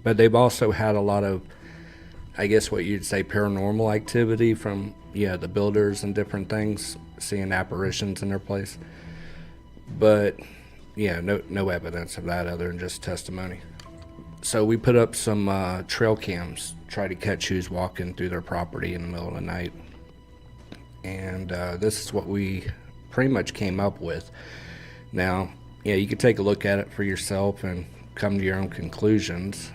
but they've also had a lot of, I guess what you'd say, paranormal activity from the builders and different things, seeing apparitions in their place. But no evidence of that other than just testimony. So we put up some trail cams, try to catch who's walking through their property in the middle of the night. And this is what we pretty much came up with. Now, you can take a look at it for yourself and come to your own conclusions.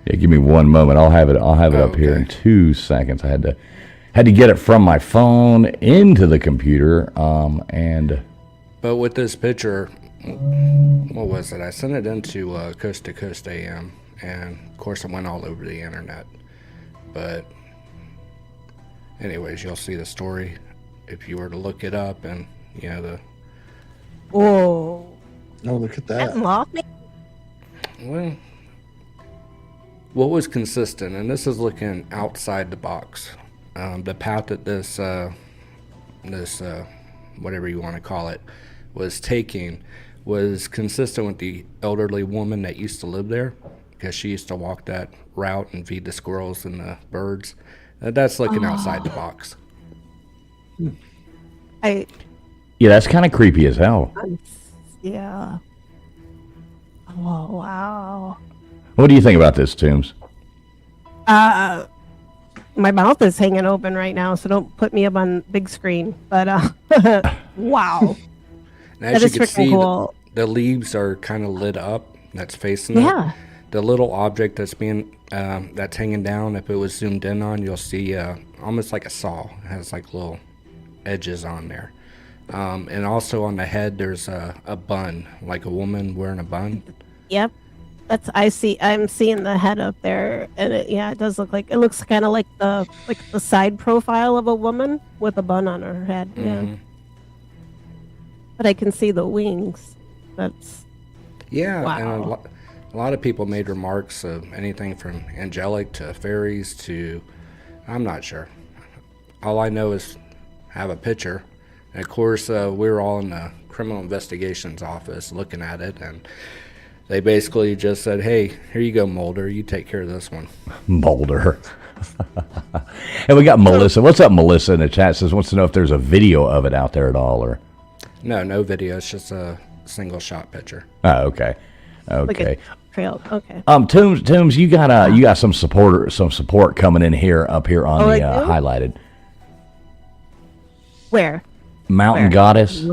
Give me one moment. I'll have it up here in 2 seconds. I had to get it from my phone into the computer. But with this picture, what was it? I sent it into Coast to Coast AM, and of course it went all over the internet. But anyways, you'll see the story if you were to look it up, and Whoa. Oh, look at that. Well, what was consistent, and this is looking outside the box, the path that this whatever you want to call it was taking was consistent with the elderly woman that used to live there, because she used to walk that route and feed the squirrels and the birds. That's looking outside the box. That's kind of creepy as hell. Yeah. Oh, wow. What do you think about this, Toombs? My mouth is hanging open right now, so don't put me up on big screen. But wow, And as that you is can freaking see, cool. the leaves are kind of lit up. That's facing it. The little object that's that's hanging down. If it was zoomed in on, you'll see almost like a saw. It has like little edges on there. And also on the head, there's a bun, like a woman wearing a bun. Yep. I'm seeing the head up there, and it does look like, it looks kind of like the side profile of a woman with a bun on her head. Yeah. But I can see the wings. That's wow. And a lot of people made remarks of anything from angelic to fairies to, I'm not sure. All I know is have a picture. And of course, we were all in the criminal investigations office looking at it, and they basically just said, "Hey, here you go, Mulder. You take care of this one." Mulder. And we got Melissa. What's up, Melissa, in the chat? Says wants to know if there's a video of it out there at all, or No video. It's just a single shot picture. Oh, okay. like a trail. Okay. Toombs, you got some support coming in here up here on the highlighted Where? Mountain Goddess.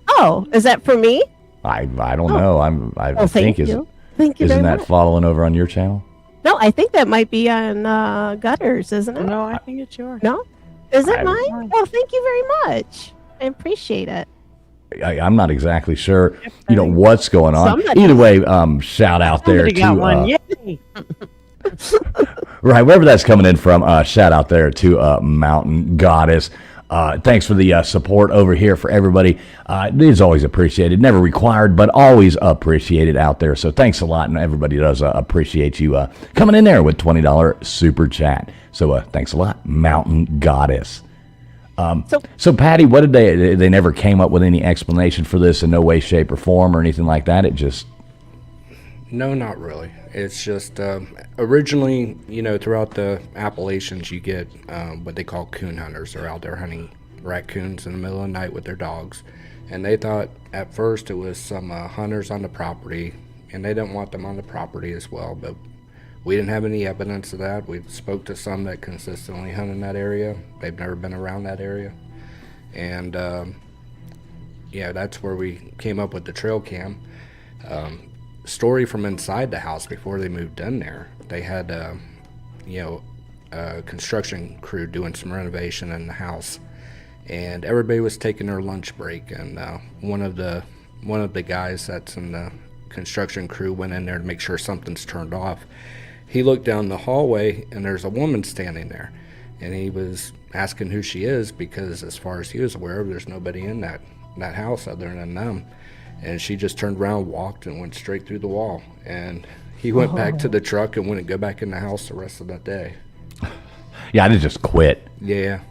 Oh, is that for me? I don't know. I think thank you. Thank you. Isn't very that much. following over on your channel? No, I think that might be on Gutters, isn't it? No, I think it's yours. No? Is it I- mine? Oh, thank you very much. I appreciate it. I'm not exactly sure, what's going on. Somebody- Either way, shout out there Somebody got one. to Yay. right wherever that's coming in from. Shout out there to Mountain Goddess. Thanks for the support over here for everybody. It is always appreciated, never required, but always appreciated out there. So thanks a lot, and everybody does appreciate you coming in there with $20 super chat. So thanks a lot, Mountain Goddess. So Patty, what did they never came up with any explanation for this in no way, shape, or form or anything like that? It just... No, not really. It's just originally, throughout the Appalachians, you get what they call coon hunters. They're out there hunting raccoons in the middle of the night with their dogs. And they thought at first it was some hunters on the property, and they didn't want them on the property as well. But we didn't have any evidence of that. We spoke to some that consistently hunt in that area. They've never been around that area. And that's where we came up with the trail cam. Story from inside the house before they moved in there. They had a construction crew doing some renovation in the house, and everybody was taking their lunch break, and one of the guys that's in the construction crew went in there to make sure something's turned off. He looked down the hallway, and there's a woman standing there, and he was asking who she is, because as far as he was aware, there's nobody in that house other than them. And she just turned around, walked, and went straight through the wall. And he went back to the truck and wouldn't go back in the house the rest of that day. Yeah, I just quit. Yeah.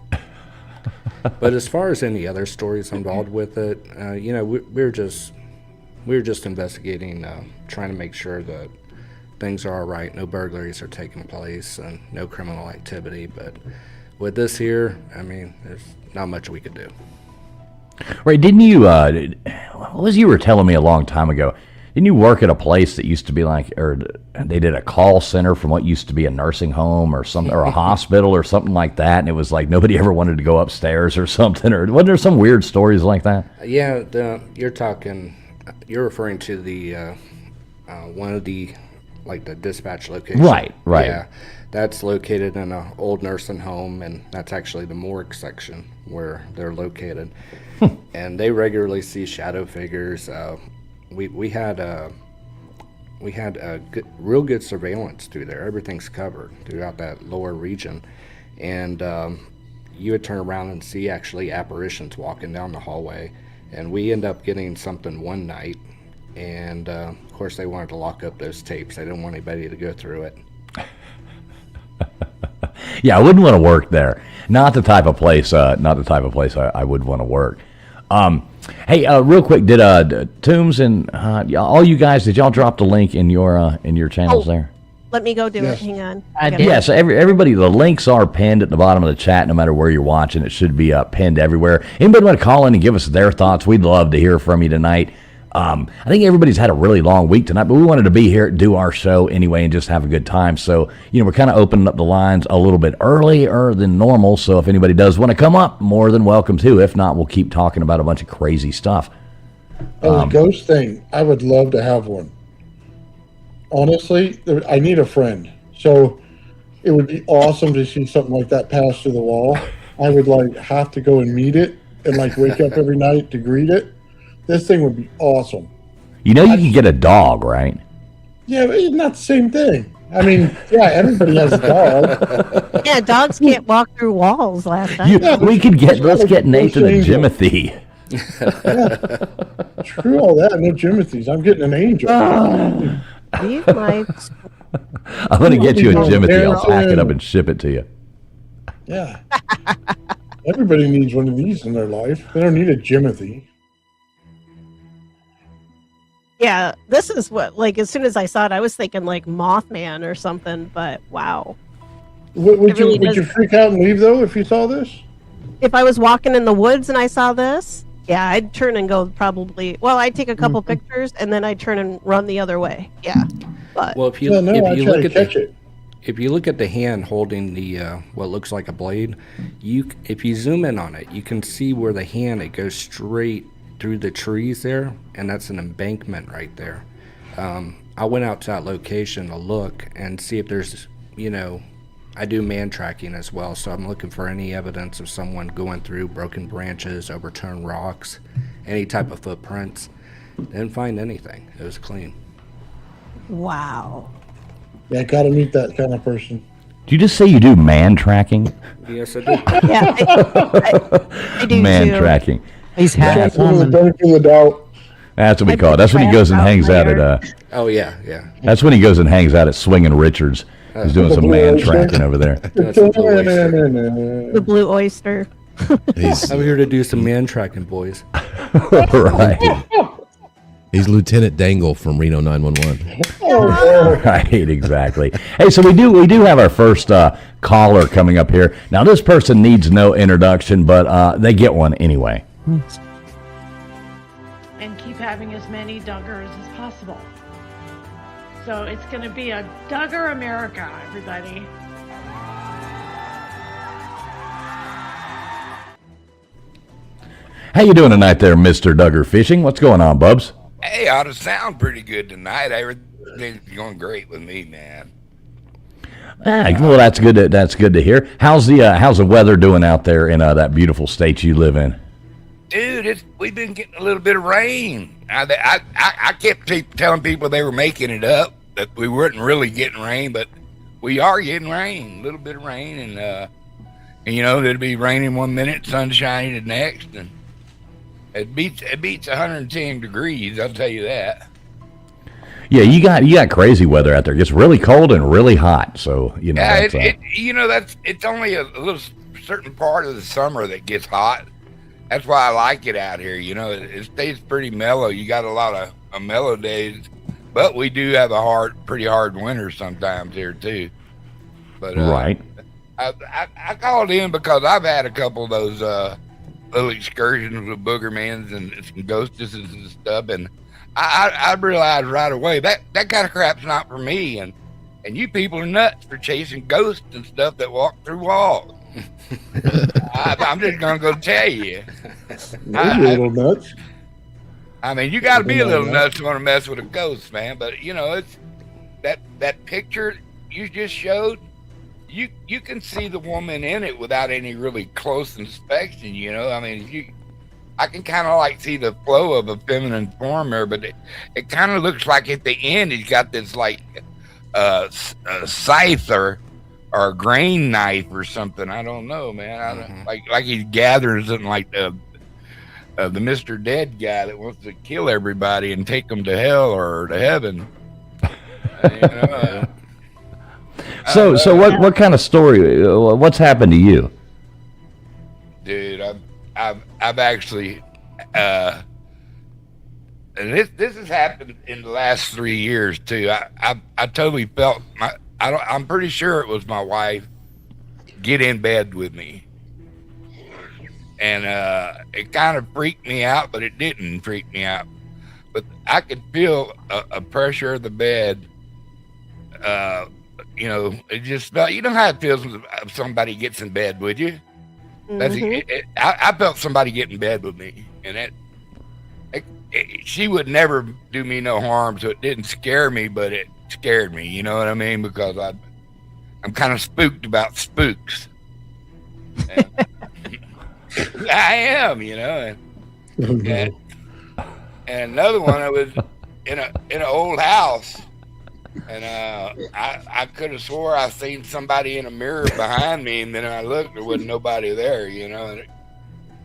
But as far as any other stories involved with it, you know, we're just investigating, trying to make sure that things are all right, no burglaries are taking place, and no criminal activity. But with this here, I mean, there's not much we could do. Right, didn't you, what was you were telling me a long time ago? Didn't you work at a place that used to be like, or they did a call center from what used to be a nursing home or something, or a hospital or something like that, and it was like nobody ever wanted to go upstairs or something, or wasn't there some weird stories like that? Yeah, you're referring to the one of the, like, the dispatch location. Right. Yeah, that's located in an old nursing home, and that's actually the morgue section where they're located. And they regularly see shadow figures. We had real good surveillance through there. Everything's covered throughout that lower region, and you would turn around and see actually apparitions walking down the hallway. And we end up getting something one night, and of course they wanted to lock up those tapes. They didn't want anybody to go through it. Yeah, I wouldn't want to work there. Not the type of place. Not the type of place I would want to work. Hey, real quick, did Toombs and all you guys, did y'all drop the link in your channels there? Let me go do Yes. it. Hang on. I did. Yeah, so everybody, the links are pinned at the bottom of the chat. No matter where you're watching, it should be pinned everywhere. Anybody want to call in and give us their thoughts? We'd love to hear from you tonight. I think everybody's had a really long week tonight, but we wanted to be here, do our show anyway, and just have a good time. So, you know, we're kind of opening up the lines a little bit earlier than normal. So if anybody does want to come up, more than welcome to. If not, we'll keep talking about a bunch of crazy stuff. Oh, the ghost thing. I would love to have one. Honestly, I need a friend. So it would be awesome to see something like that pass through the wall. I would like have to go and meet it and like wake up every night to greet it. This thing would be awesome. You know, you can get a dog, right? Yeah, but it's not the same thing. I mean, yeah, everybody has a dog. Yeah, dogs can't walk through walls last time. We could let's get Nathan a Jimothy. Screw all that. No Jimothy's. I'm getting an angel. Leave my... I'm going to get you a Jimothy. I'll pack it up and ship it to you. Yeah. Everybody needs one of these in their life. They don't need a Jimothy. Yeah, this is what, like, as soon as I saw it, I was thinking, like, Mothman or something, but wow. Would you freak out and leave, though, if you saw this? If I was walking in the woods and I saw this, yeah, I'd turn and go probably, well, I'd take a couple pictures, and then I'd turn and run the other way. Yeah. But Well, if you look at the hand holding the what looks like a blade, if you zoom in on it, you can see where the hand, it goes straight through the trees there, and that's an embankment right there. I went out to that location to look and see if there's, you know, I do man tracking as well, so I'm looking for any evidence of someone going through broken branches, overturned rocks, any type of footprints. Didn't find anything. It was clean. wow. Yeah, gotta meet that kind of person. Did you just say you do man tracking? Yes, I do. Yeah, I do Man too. tracking. He's half Can't see the woman. benefit of the doubt. That's what we call it. That's when he goes and hangs out at. Oh yeah. That's when he goes and hangs out at Swinging Richards. He's doing some man tracking over there. That's a blue oyster. The blue oyster. I'm here to do some man tracking, boys. Right. He's Lieutenant Dangle from Reno 911. Right, exactly. Hey, so we do have our first caller coming up here. Now, this person needs no introduction, but they get one anyway. And keep having as many Duggars as possible. So it's going to be a Duggar America, everybody. How you doing tonight there, Mr. Duggar Fishing? What's going on, Bubs? Hey, ought to sound pretty good tonight. Everything's going great with me, man. Well, that's good. That's good to hear. How's the weather doing out there in that beautiful state you live in? Dude, we've been getting a little bit of rain. I kept telling people they were making it up, that we weren't really getting rain, but we are getting rain, a little bit of rain, and you know, it'll be raining one minute, sunshiny the next, and It beats 110 degrees. I'll tell you that. Yeah, you got crazy weather out there. It gets really cold and really hot. So Yeah, it's only a little certain part of the summer that gets hot. That's why I like it out here. It stays pretty mellow. You got a lot of mellow days, but we do have a pretty hard winter sometimes here too. But right. I called in because I've had a couple of those little excursions with boogermans and some ghostesses and stuff, and I realized right away that kind of crap's not for me, and you people are nuts for chasing ghosts and stuff that walk through walls. I'm just gonna go tell you. Maybe a little nuts. I mean, you got to be a little nuts to want to mess with a ghost, man. But it's that picture you just showed. You can see the woman in it without any really close inspection. I mean, I can kind of like see the flow of a feminine form there, but it kind of looks like at the end he's got this like scythe or a grain knife or something. I don't know, man. Like he gathers it like the Mr. Dead guy that wants to kill everybody and take them to hell or to heaven. So what kind of story? What's happened to you, dude? I've actually, and this has happened in the last 3 years too. I totally felt I'm pretty sure it was my wife get in bed with me, and it kind of freaked me out, but it didn't freak me out. But I could feel a pressure of the bed. It just felt. You know how it feels when somebody gets in bed with you. I felt somebody get in bed with me, and she would never do me no harm, so it didn't scare me, but it scared me. You know what I mean? Because I'm kind of spooked about spooks. And, I am, and another one, I was in an old house, and I could have swore I seen somebody in a mirror behind me, and then I looked, there wasn't nobody there, And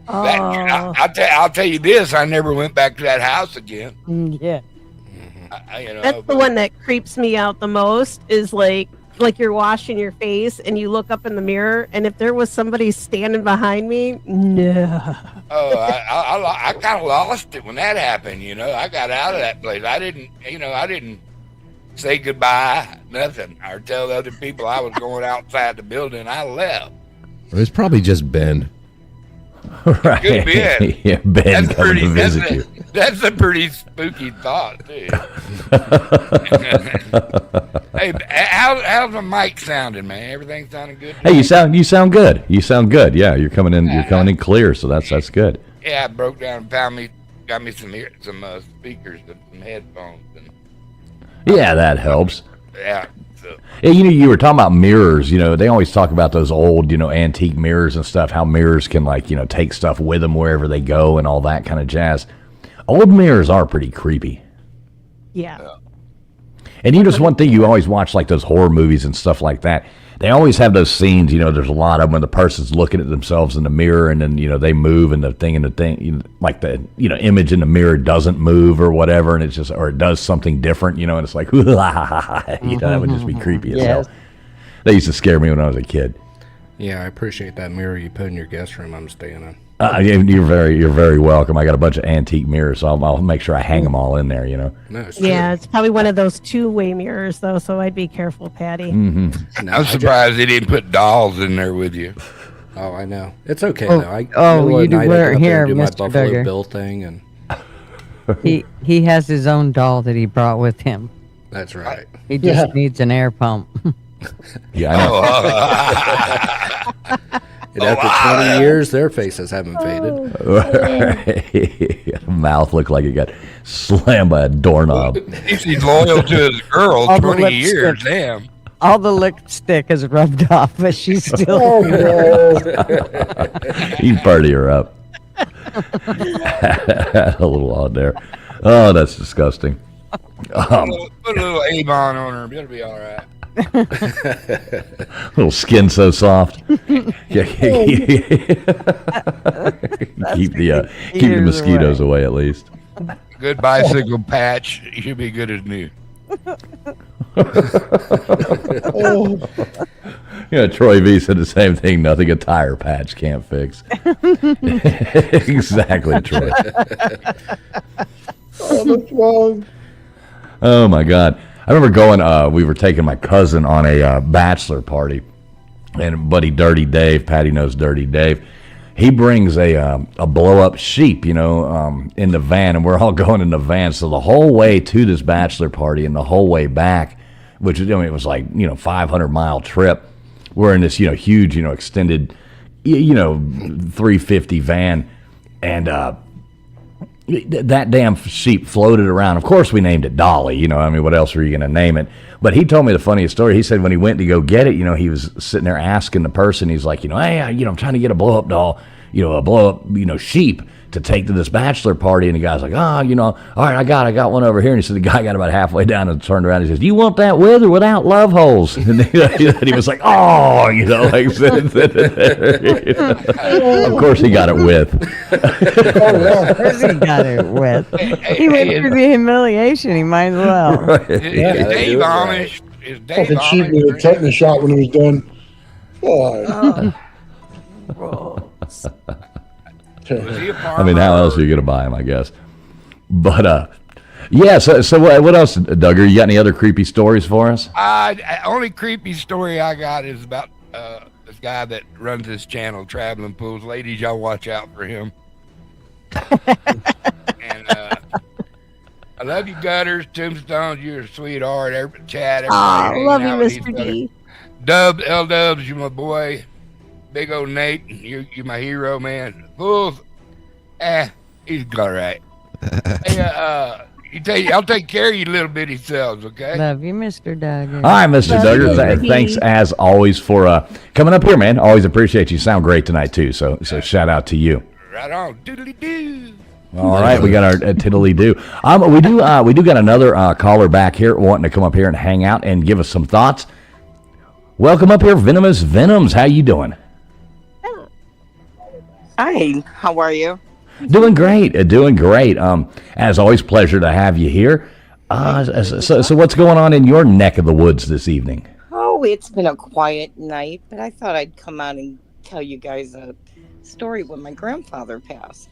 I'll tell you this: I never went back to that house again. Yeah. That's the one that creeps me out the most. Is like you're washing your face and you look up in the mirror, and if there was somebody standing behind me, no. Oh, I kind of lost it when that happened. I got out of that place. I didn't say goodbye, nothing, or tell the other people I was going outside the building. I left. It was probably just Ben. Right. Could be it. Yeah, Ben coming to visit you. That's a pretty spooky thought, too. Hey, how's the mic sounding, man? Everything sounding good? Hey, you sound good. You sound good. Yeah, you're coming in clear, so that's good. Yeah, I broke down and got me some speakers and some headphones. Yeah, that helps. Yeah. So. Yeah, you were talking about mirrors. They always talk about those old, antique mirrors and stuff. How mirrors can take stuff with them wherever they go and all that kind of jazz. Old mirrors are pretty creepy. Yeah. And just one thing you always watch, like those horror movies and stuff like that. They always have those scenes. There's a lot of them when the person's looking at themselves in the mirror, and then they move, and the thing, like the image in the mirror doesn't move or whatever, and it's just or it does something different, and it's like that would just be creepy as hell. That used to scare me when I was a kid. Yeah, I appreciate that mirror you put in your guest room I'm staying in. You're very welcome. I got a bunch of antique mirrors, so I'll make sure I hang them all in there. No, it's true. Yeah, it's probably one of those two-way mirrors, though, so I'd be careful, Patty. Mm-hmm. I'm surprised they didn't put dolls in there with you. Oh, I know. It's okay, though. You do wear it here, do my Mr. Buffalo Duggar. Bill thing, and He has his own doll that he brought with him. that's right. He just needs an air pump. Yeah, I know. And after 20 years, their faces haven't faded. Mouth looked like it got slammed by a doorknob. He's loyal to his girl. All the 20 lipstick. years, damn. All the lipstick is rubbed off, but she's still. You party her up. A little odd there. Oh, that's disgusting. Put a little Avon on her. It'll be all right. Little skin so soft. Yeah. keep the mosquitoes away at least. Good bicycle patch. You should be good as new. Troy V said the same thing. Nothing a tire patch can't fix. Exactly, Troy. Oh, that's wrong. Oh my God! I remember going. We were taking my cousin on a bachelor party, and buddy Dirty Dave, Patty knows Dirty Dave. He brings a blow up sheep, in the van, and we're all going in the van. So the whole way to this bachelor party and the whole way back, which it was like 500-mile trip. We're in this huge extended 350 van, and that damn sheep floated around. Of course, we named it Dolly. What else were you going to name it? But he told me the funniest story. He said when he went to go get it, he was sitting there asking the person. He's like, hey, I'm trying to get a blow up doll, a blow up, sheep to take to this bachelor party. And the guy's like, all right, I got one over here. And he said the guy got about halfway down and turned around. And he says, do you want that with or without love holes? And he was like, oh, of course he got it with. Of course he got it with. He went through the humiliation. He might as well. Right. Is Dave Amish? Is Dave Fucking sheep with a Amish? tetanus shot when he was done. Oh. Was he a farmer? I mean, how else are you going to buy him, I guess? But, yeah, so what else, Duggar? You got any other creepy stories for us? Only creepy story I got is about this guy that runs this channel, Traveling Pools. Ladies, y'all watch out for him. And I love you, Gutters, Tombstones. You're a sweetheart. Chad, everybody. Love you, hanging out with each Mr. other. D. Dub, L-Dubs, you my boy. Big old Nate, you're my hero, man. Fools, he's all right. Hey, I'll take care of you little bitty selves, okay? Love you, Mr. Duggar. All right, Mr. Duggar. Thanks as always for coming up here, man. Always appreciate you. Sound great tonight too. So shout out to you. Right on, doodly doo. All right, we got our tiddly do. We do got another caller back here wanting to come up here and hang out and give us some thoughts. Welcome up here, Venomous Venoms. How you doing? Hi, how are you? Doing great, doing great. As always, pleasure to have you here. So what's going on in your neck of the woods this evening? Oh, it's been a quiet night, but I thought I'd come out and tell you guys a story when my grandfather passed.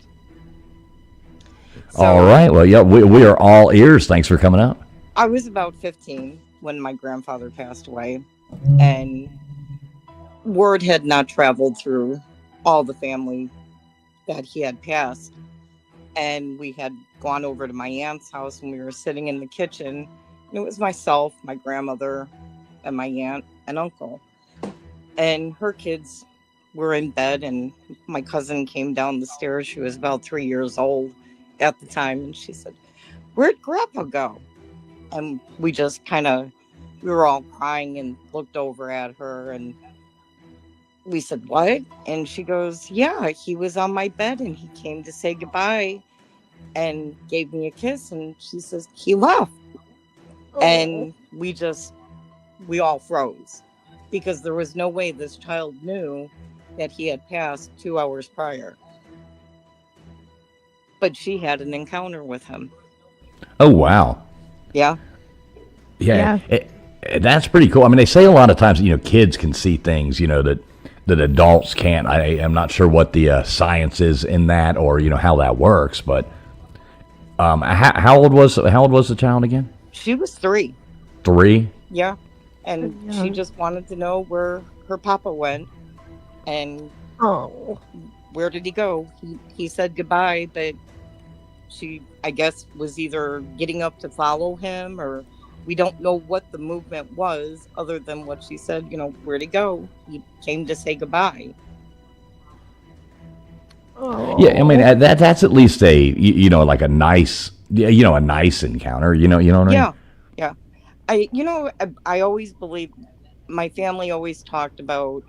So, All right, well, yeah, we are all ears. Thanks for coming out. I was about 15 when my grandfather passed away, and word had not traveled through all the family that he had passed. And we had gone over to my aunt's house, and we were sitting in the kitchen, and it was myself, my grandmother, and my aunt and uncle, and her kids were in bed, and my cousin came down the stairs. She was about 3 years old at the time, and she said, "Where'd Grandpa go?" And we just we were all crying and looked over at her, and we said, "What?" And she goes, "Yeah, he was on my bed and he came to say goodbye and gave me a kiss." And she says, "He left." And we all froze, because there was no way this child knew that he had passed 2 hours prior. But she had an encounter with him. Oh, wow. Yeah. Yeah. That's pretty cool. I mean, they say a lot of times, kids can see things, that adults can't. I'm not sure what the science is in that, or how that works. But how old was the child again? She was 3. 3. Yeah, and she just wanted to know where her papa went, and where did he go? He said goodbye, but she, I guess, was either getting up to follow him, or we don't know what the movement was, other than what she said. Where'd he go? He came to say goodbye. Yeah, I mean that's at least a like a nice a nice encounter. You know what I mean? Yeah. I always believe, my family always talked about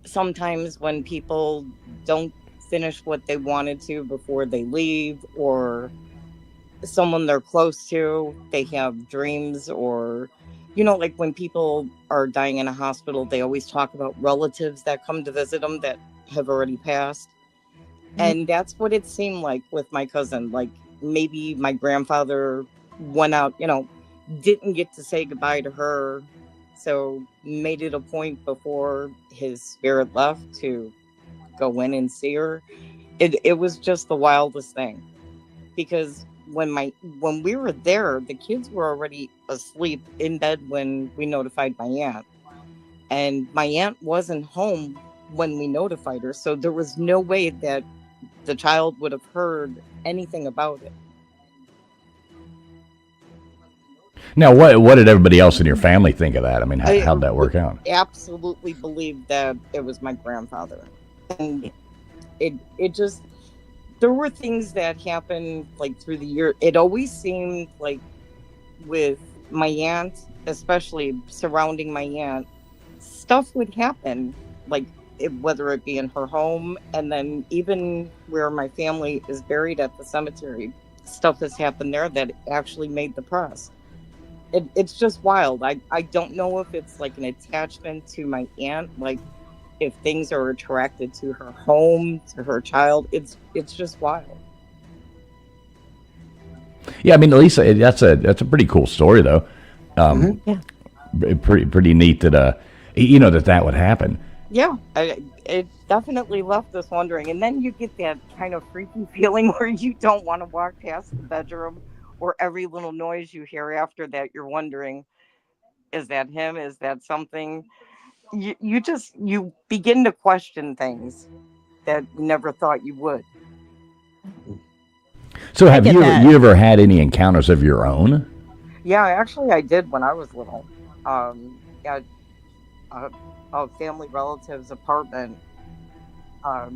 sometimes when people don't finish what they wanted to before they leave, or someone they're close to, they have dreams or you know, like when people are dying in a hospital, they always talk about relatives that come to visit them that have already passed. And that's what it seemed like with my cousin. Like maybe my grandfather went out, you know, didn't get to say goodbye to her. So made it a point before his spirit left to go in and see her. It was just the wildest thing. Because when we were there, the kids were already asleep in bed when we notified my aunt. And my aunt wasn't home when we notified her. So there was no way that the child would have heard anything about it. Now, what did everybody else in your family think of that? I mean, how'd that work out? Absolutely believed that it was my grandfather. And it just, there were things that happened like through the year. It always seemed like with my aunt, especially surrounding my aunt, stuff would happen, like whether it be in her home, and then even where my family is buried at the cemetery, stuff has happened there that actually made the press. It's just wild. I don't know if it's like an attachment to my aunt, like if things are attracted to her home, to her child. It's just wild. Yeah, I mean, Lisa, that's a pretty cool story, though. Yeah. Pretty neat that you know that would happen. Yeah, it definitely left us wondering. And then you get that kind of freaky feeling where you don't want to walk past the bedroom, or every little noise you hear after that, you're wondering, is that him? Is that something? You begin to question things that you never thought you would. So have you ever had any encounters of your own? Yeah, actually I did when I was little. At a family relative's apartment. I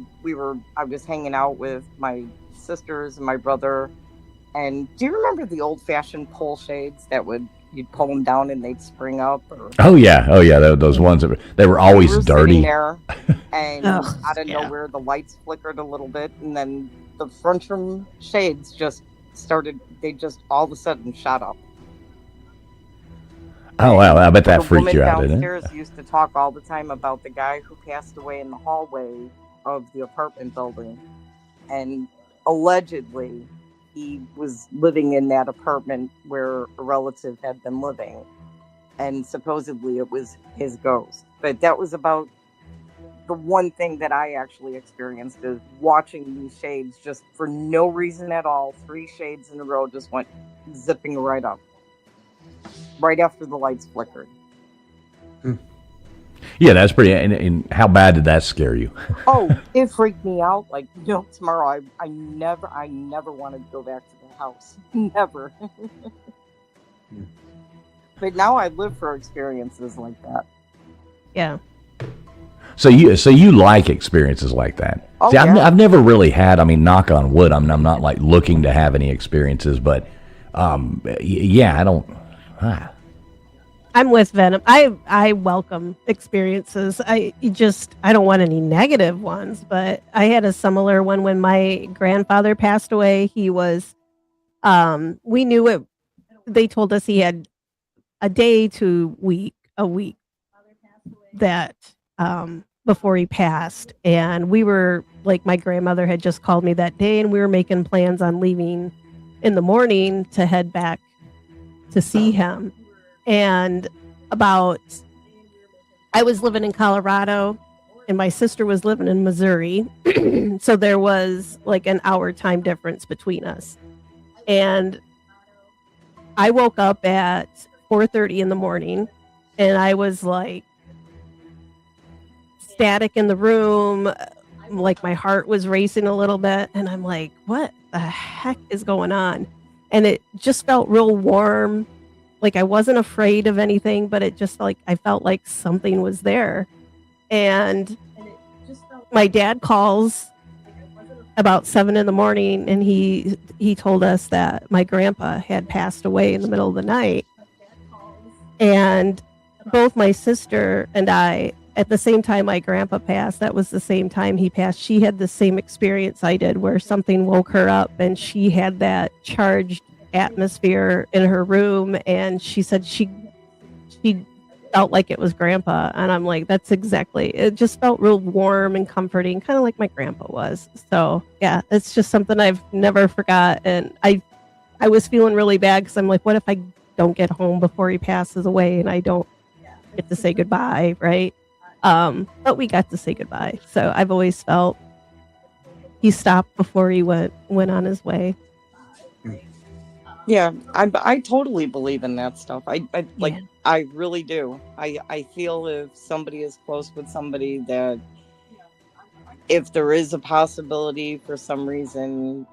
was hanging out with my sisters and my brother. And do you remember the old-fashioned pole shades that you'd pull them down and they'd spring up? Oh yeah, those ones they were always dirty. There, and out of nowhere, the lights flickered a little bit, and then the front room shades just started. They just all of a sudden shot up. Oh wow, I bet that freaked you out, didn't it? The woman downstairs used to talk all the time about the guy who passed away in the hallway of the apartment building, and allegedly he was living in that apartment where a relative had been living, and supposedly it was his ghost. But that was about the one thing that I actually experienced, is watching these shades just for no reason at all. 3 shades in a row just went zipping right up, right after the lights flickered. Yeah, that's pretty. And how bad did that scare you? Oh, it freaked me out. Like, tomorrow I never wanted to go back to the house. Never. But now I live for experiences like that. Yeah. So you like experiences like that? Oh, See, yeah. I've never really had. I mean, knock on wood. I'm not like looking to have any experiences, but yeah, I don't. I'm with Venom. I welcome experiences. I don't want any negative ones, but I had a similar one when my grandfather passed away. He was, we knew it. They told us he had a day to a week that, before he passed. And we were like, my grandmother had just called me that day, and we were making plans on leaving in the morning to head back to see him. And I was living in Colorado and my sister was living in Missouri. So there was like an hour time difference between us. And I woke up at 4:30 in the morning, and I was like static in the room. Like my heart was racing a little bit, and I'm like, what the heck is going on? And it just felt real warm. Like I wasn't afraid of anything, but it just like I felt like something was there. And my dad calls about 7 in the morning, and he told us that my grandpa had passed away in the middle of the night. And both my sister and I, at the same time my grandpa passed, that was the same time he passed, she had the same experience I did, where something woke her up and she had that charged atmosphere in her room, and she said she she felt like it was grandpa. And I'm like, that's exactly, it just felt real warm and comforting, kind of like my grandpa was. So yeah, it's just something I've never forgot. And I was feeling really bad because I'm like, what if I don't get home before he passes away and I don't get to say goodbye, right? But we got to say goodbye. So I've always felt he stopped before he went on his way. Yeah, I totally believe in that stuff. I like, Yeah. I really do. I feel if somebody is close with somebody, that if there is a possibility for some reason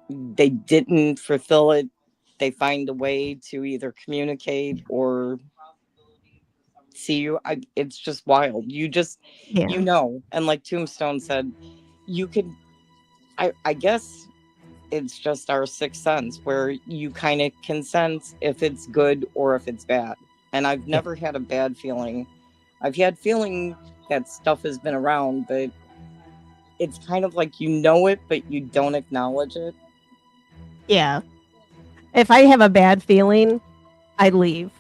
they didn't fulfill it, they find a way to either communicate or see you. It's just wild. You just, Yeah. and like Tombstone said, you could, I guess it's just our sixth sense where you kind of can sense if it's good or if it's bad. And I've never had a bad feeling. I've had feeling that stuff has been around, but it's kind of like you know it, but you don't acknowledge it. Yeah. If I have a bad feeling, I leave.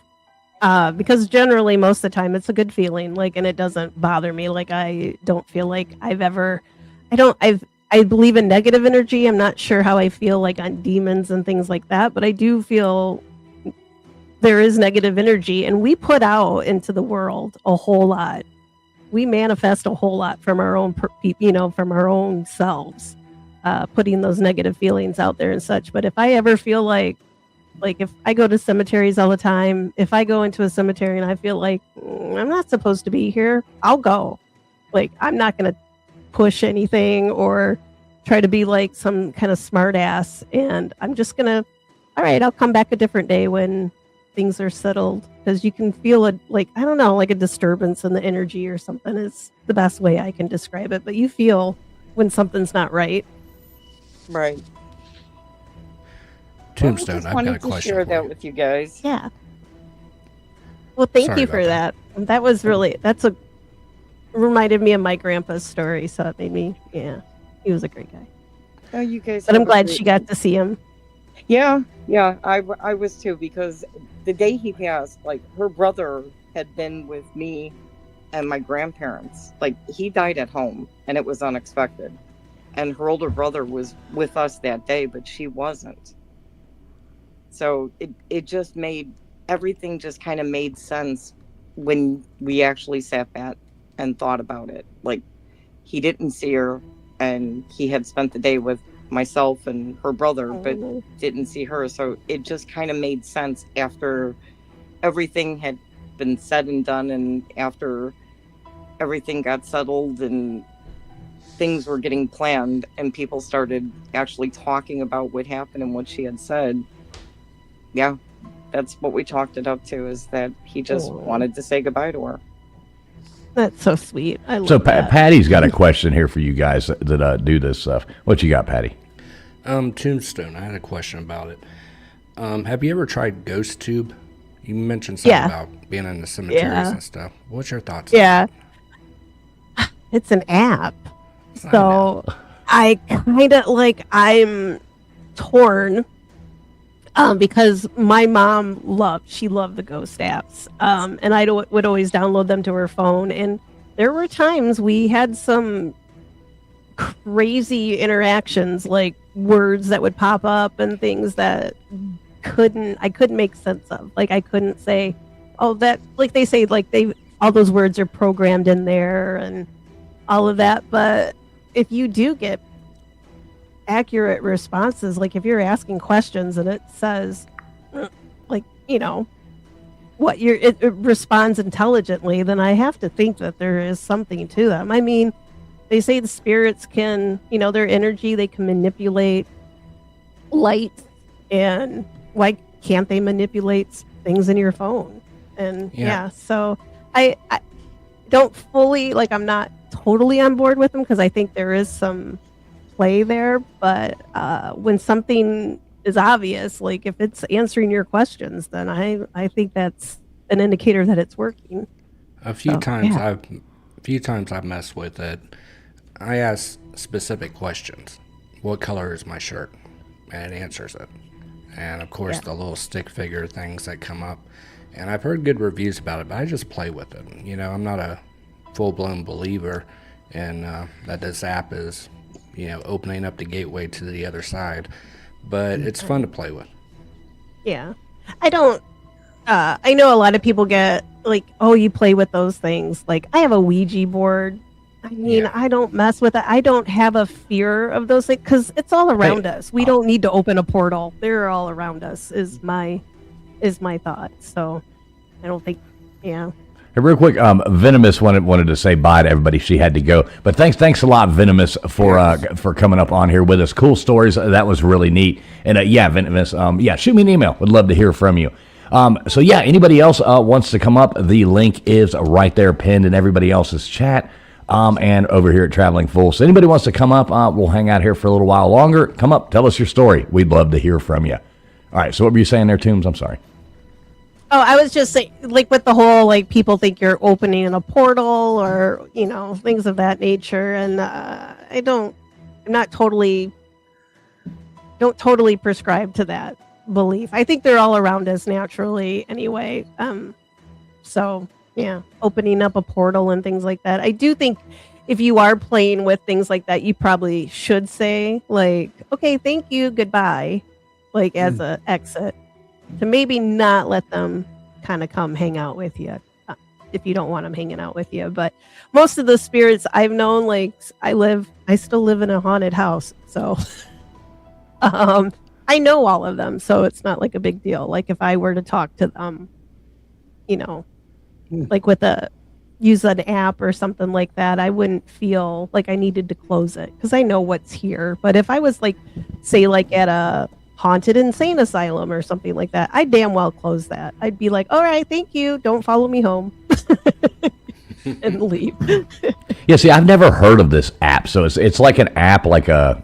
Because generally most of the time it's a good feeling, like, and it doesn't bother me. Like, I don't feel like I believe in negative energy. I'm not sure how I feel like on demons and things like that, but I do feel there is negative energy, and we put out into the world a whole lot. We manifest a whole lot from our own, from our own selves, putting those negative feelings out there and such. But if I ever feel like if I go to cemeteries all the time, if I go into a cemetery and I feel like I'm not supposed to be here, I'll go. Like, I'm not going to push anything or try to be like some kind of smart ass. And I'm just going to, all right, I'll come back a different day when things are settled, because you can feel it, like, I don't know, like a disturbance in the energy or something is the best way I can describe it. But you feel when something's not right. Right. Tombstone, I I've got a wanted to question share for that you. with you guys. Yeah. Well, thank Sorry you for about that. That was really, reminded me of my grandpa's story. So it made me, he was a great guy. Oh, you guys. But I'm have a glad great she got to see him. Yeah, I was too, because the day he passed, like, her brother had been with me and my grandparents. Like, he died at home, and it was unexpected. And her older brother was with us that day, but she wasn't. So it just made, everything just kind of made sense when we actually sat back and thought about it. Like, he didn't see her, and he had spent the day with myself and her brother, but didn't see her. So it just kind of made sense after everything had been said and done, and after everything got settled and things were getting planned and people started actually talking about what happened and what she had said. Yeah, that's what we chalked it up to, is that he just wanted to say goodbye to her. That's so sweet. I love So that. Patty's got a question here for you guys that do this stuff. What you got, Patty? Tombstone, I had a question about it. Have you ever tried Ghost Tube? You mentioned something about being in the cemeteries and stuff. What's your thoughts on that? It's an app. So I kind of I'm torn because my mom loved the ghost apps. And I would always download them to her phone. And there were times we had some crazy interactions, like words that would pop up and things that I couldn't make sense of. Like, I couldn't say, oh, that, like they say, like all those words are programmed in there and all of that. But if you do get accurate responses, like if you're asking questions and it says, like, what it responds intelligently, then I have to think that there is something to them. I mean, they say the spirits can, their energy, they can manipulate light, and why can't they manipulate things in your phone? And so I don't fully, I'm not totally on board with them, because I think there is some play there. But when something is obvious, like if it's answering your questions, then I think that's an indicator that it's working. A few times I've messed with it. I ask specific questions. What color is my shirt? And it answers it. and of course the little stick figure things that come up. And I've heard good reviews about it, but I just play with it. You know, I'm not a full-blown believer in that this app is, you know, opening up the gateway to the other side, but it's fun to play with. Yeah. I don't, I know a lot of people get like, oh, you play with those things. Like, I have a Ouija board. I mean, I don't mess with it. I don't have a fear of those things because it's all around us. We don't need to open a portal. They're all around us is my thought. So I don't think, yeah. Hey, real quick, Venomous wanted to say bye to everybody. She had to go, but thanks a lot, Venomous, for coming up on here with us. Cool stories. That was really neat. And yeah, Venomous, shoot me an email. Would love to hear from you. So yeah, anybody else wants to come up? The link is right there, pinned in everybody else's chat. And over here at Traveling Fool. So anybody wants to come up, we'll hang out here for a little while longer. Come up, tell us your story. We'd love to hear from you. All right. So what were you saying there, Toombs? I'm sorry. Oh, I was just saying, like, with the whole, like, people think you're opening a portal or, you know, things of that nature. And don't totally prescribe to that belief. I think they're all around us naturally anyway. So, yeah, opening up a portal and things like that. I do think if you are playing with things like that, you probably should say, like, okay, thank you, goodbye, like, as a exit. To maybe not let them kind of come hang out with you if you don't want them hanging out with you. But most of the spirits I've known, like I still live in a haunted house. So I know all of them. So it's not like a big deal. Like if I were to talk to them, you know, like use an app or something like that, I wouldn't feel like I needed to close it because I know what's here. But if I was like, say like at a haunted insane asylum or something like that, I damn well close that. I'd be like, all right, thank you, don't follow me home. And leave. Yeah, see, I've never heard of this app, so it's like an app, like I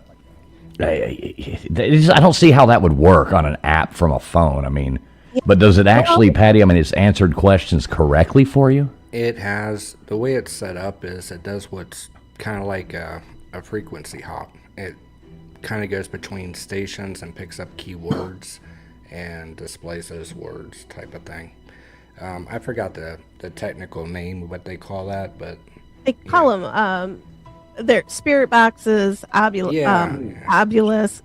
don't see how that would work on an app from a phone. I mean, but does it actually, Patty, I mean, it's answered questions correctly for you? It has, the way it's set up is it does what's kind of like a frequency hop. It kind of goes between stations and picks up keywords and displays those words type of thing. I forgot the technical name, what they call that, but they call them they're spirit boxes, ovulus,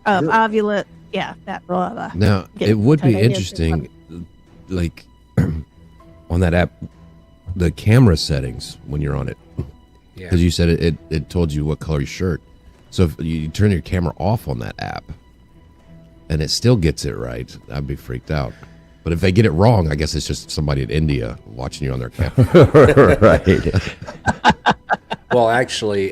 that blah blah. Now it would be interesting, like on that app, the camera settings when you're on it, because you said it told you what color your shirt. So if you turn your camera off on that app and it still gets it right, I'd be freaked out. But if they get it wrong, I guess it's just somebody in India watching you on their camera. Right. Well, actually,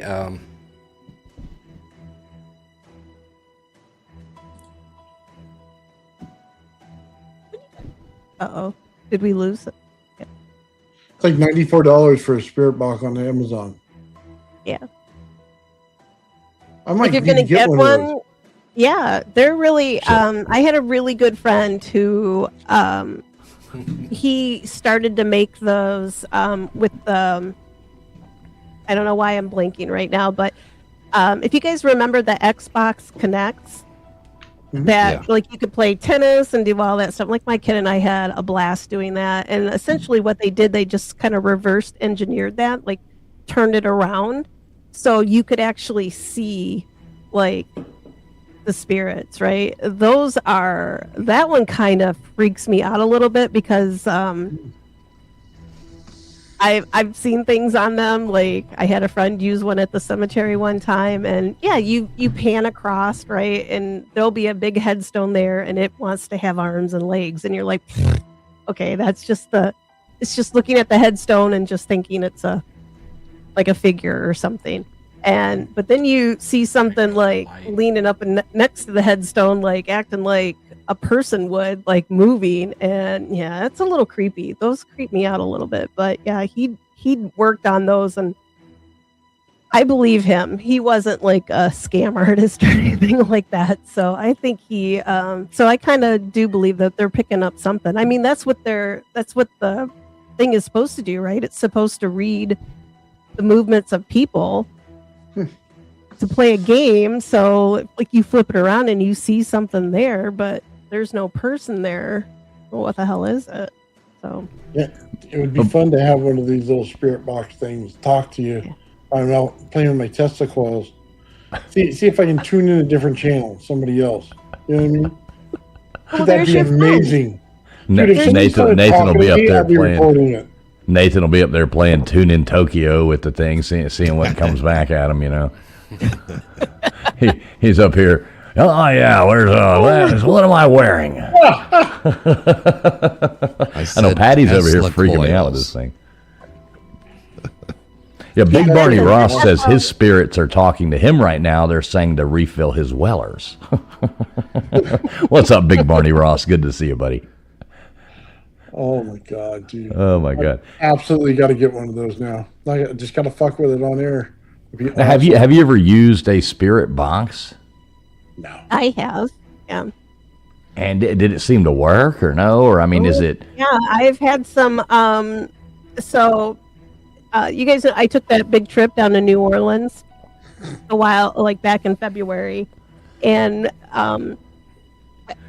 did we lose it? Yeah. It's like $94 for a spirit box on Amazon. Yeah. I might if you're gonna get one, of yeah, they're really. I had a really good friend who he started to make those with the. I don't know why I'm blanking right now, but if you guys remember the Xbox Connects, that like you could play tennis and do all that stuff. Like my kid and I had a blast doing that, and essentially what they did, they just kind of reversed engineered that, like turned it around. So you could actually see like the spirits, right? That one kind of freaks me out a little bit because I've seen things on them. Like I had a friend use one at the cemetery one time, and yeah, you pan across, right? And there'll be a big headstone there and it wants to have arms and legs, and you're like, okay, it's just looking at the headstone and just thinking it's like a figure or something. But then you see something like leaning up and next to the headstone, like acting like a person would, like moving, and yeah, it's a little creepy. Those creep me out a little bit, but yeah, he'd worked on those, and I believe him. He wasn't like a scam artist or anything like that. So I think so I kind of do believe that they're picking up something. I mean, that's what the thing is supposed to do, right? It's supposed to read the movements of people to play a game. So like you flip it around and you see something there, but there's no person there, well, what the hell is it? So Yeah, it would be fun to have one of these little spirit box things talk to you. I don't know, playing with my Tesla coils. See if I can tune in a different channel, somebody else. You know what I mean? Well, That'd be amazing. Dude, if somebody started Nathan will talking be to up me, there I'd be recording it. Nathan will be up there playing Tune in Tokyo with the thing, seeing what comes back at him. You know, he's up here. Oh yeah, what am I wearing? I know Patty's over here freaking me out with this thing. Yeah, Big Barney Ross says his spirits are talking to him right now. They're saying to refill his wellers. What's up, Big Barney Ross? Good to see you, buddy. Oh my god, dude. Oh my god. Absolutely got to get one of those now. I just got to fuck with it on air. Now, have you ever used a spirit box? No. I have. Yeah. And did it seem to work or no? Or I mean, is it? Yeah, I've had some. You guys, I took that big trip down to New Orleans a while, like back in February, and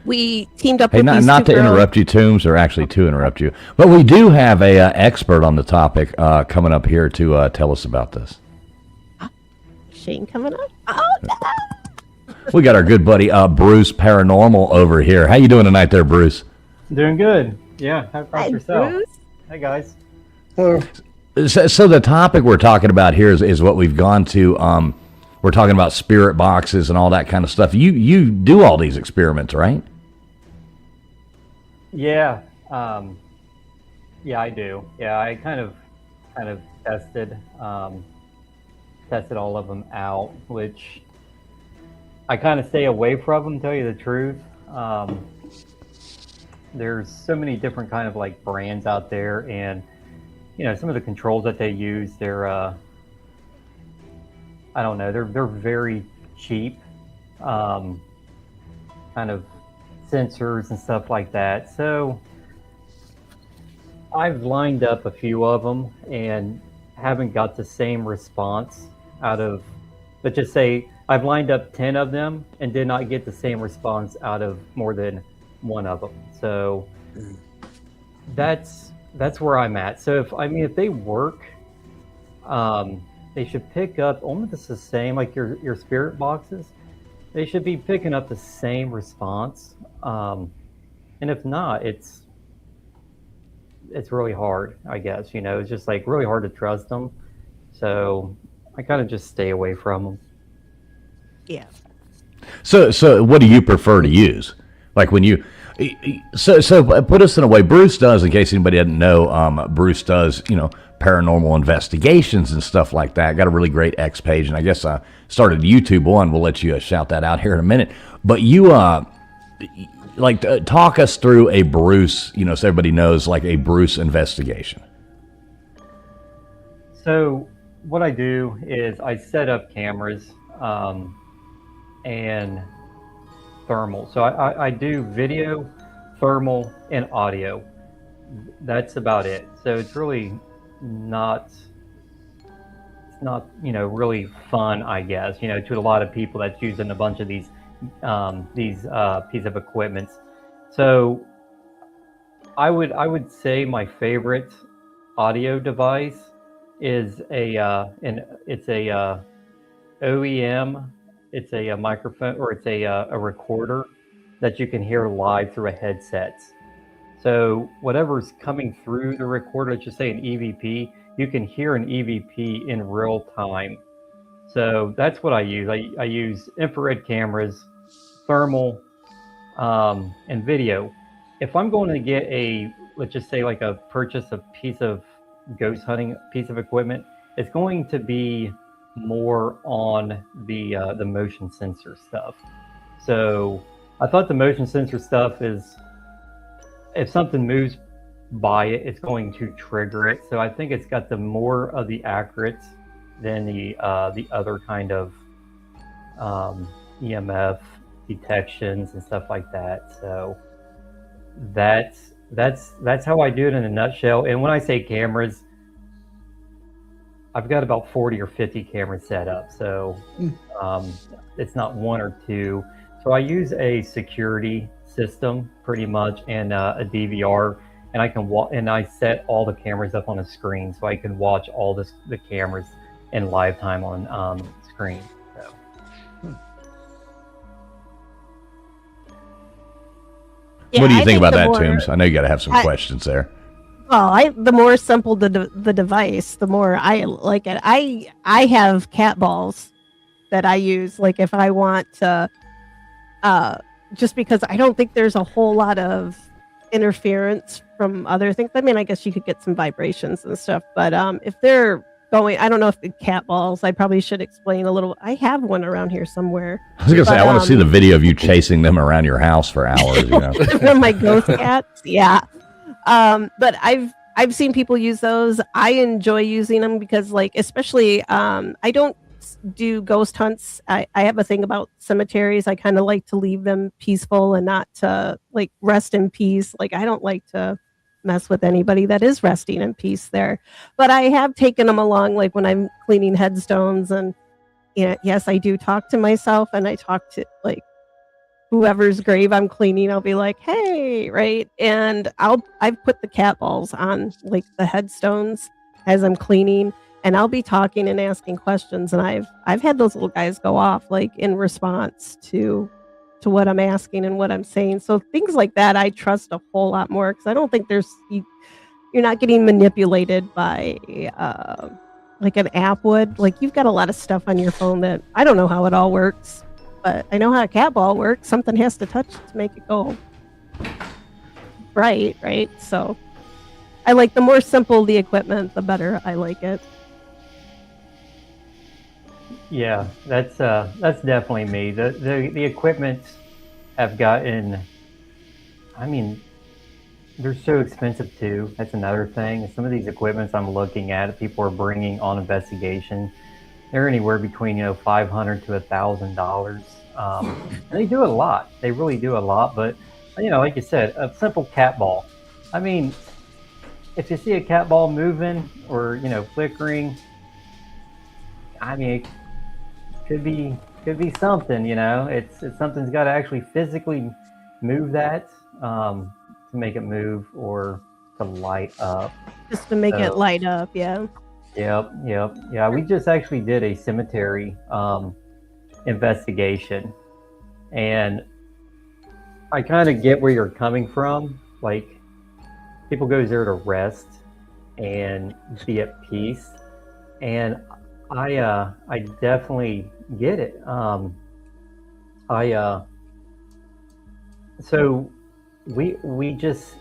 we teamed up. Hey, with these not two to girls. interrupt you, Toombs, or actually to interrupt you, but we do have a expert on the topic coming up here to tell us about this. Shane coming up. Oh, no. We got our good buddy Bruce Paranormal over here. How you doing tonight, there, Bruce? Doing good. Yeah. How about Hi, yourself? Bruce. Hey guys. So the topic we're talking about here is what we've gone to. We're talking about spirit boxes and all that kind of stuff. You do all these experiments, right? Yeah. Yeah, I do. Yeah, I kind of tested all of them out, which I kind of stay away from them, tell you the truth. There's so many different kind of like brands out there, and some of the controls that they use, they're I don't know, they're very cheap, kind of sensors and stuff like that. So I've lined up a few of them and haven't got the same response out of, let's just say I've lined up 10 of them and did not get the same response out of more than one of them. So that's where I'm at. So if they work, they should pick up almost the same, like your spirit boxes. They should be picking up the same response. And if not, it's really hard, I guess. It's just like really hard to trust them. So I kind of just stay away from them. Yeah. So what do you prefer to use? Like when you, so put us in a way. Bruce does, in case anybody doesn't know, Bruce does, paranormal investigations and stuff like that. Got a really great X page, and I guess I started YouTube one. We'll let you shout that out here in a minute. But you, talk us through a Bruce, so everybody knows, like a Bruce investigation. So what I do is I set up cameras and thermal. So I do video, thermal, and audio. That's about it. So it's really not really fun, I guess, to a lot of people that's using a bunch of these pieces of equipment. So I would say my favorite audio device is it's a OEM. It's a microphone, or it's a recorder that you can hear live through a headset. So whatever's coming through the recorder, let's just say an EVP, you can hear an EVP in real time. So that's what I use. I use infrared cameras, thermal, and video. If I'm going to get let's just say like purchase a piece of ghost hunting piece of equipment, it's going to be more on the motion sensor stuff. So I thought the motion sensor stuff is, if something moves by it, it's going to trigger it. So I think it's got the more of the accurate than the other kind of EMF detections and stuff like that. So that's how I do it in a nutshell. And when I say cameras, I've got about 40 or 50 cameras set up. So it's not one or two. So I use a security system pretty much and a DVR, and I can I set all the cameras up on a screen so I can watch all the cameras in live time on screen. So. Yeah, What do you think about the that, more- Toombs? I know you got to have some questions there. Well, the more simple the device, the more I like it. I have cat balls that I use, like if I want to, just because I don't think there's a whole lot of interference from other things. I mean, I guess you could get some vibrations and stuff, but if they're going, I don't know if the cat balls. I probably should explain a little. I have one around here somewhere. I was gonna say I want to see the video of you chasing them around your house for hours. You know, they're my ghost cats. Yeah. But I've seen people use those. I enjoy using them because, like, especially I don't do ghost hunts. I have a thing about cemeteries. I kind of like to leave them peaceful and not to like rest in peace. Like, I don't like to mess with anybody that is resting in peace there. But I have taken them along, like when I'm cleaning headstones, and yes, I do talk to myself, and I talk to like whoever's grave I'm cleaning. I'll be like, hey, right? And I've put the cat balls on like the headstones as I'm cleaning, and I'll be talking and asking questions, and I've had those little guys go off like in response to what I'm asking and what I'm saying. So things like that I trust a whole lot more, because I don't think you're not getting manipulated by like an app would. Like, you've got a lot of stuff on your phone that I don't know how it all works. But I know how a cat ball works. Something has to touch it to make it go right? So I like, the more simple the equipment, the better I like it. Yeah, that's definitely me. The equipment have gotten, I mean, they're so expensive too. That's another thing. Some of these equipments I'm looking at, people are bringing on investigation. They're anywhere between $500 to $1,000. And they do a lot. They really do a lot. But like you said, a simple cat ball. I mean, if you see a cat ball moving or flickering, I mean, it could be something. It's something's got to actually physically move that to make it move or to light up. Just to make it light up, yeah. Yep. Yeah, we just actually did a cemetery investigation, and I kind of get where you're coming from. Like, people go there to rest and be at peace, and I definitely get it. So we just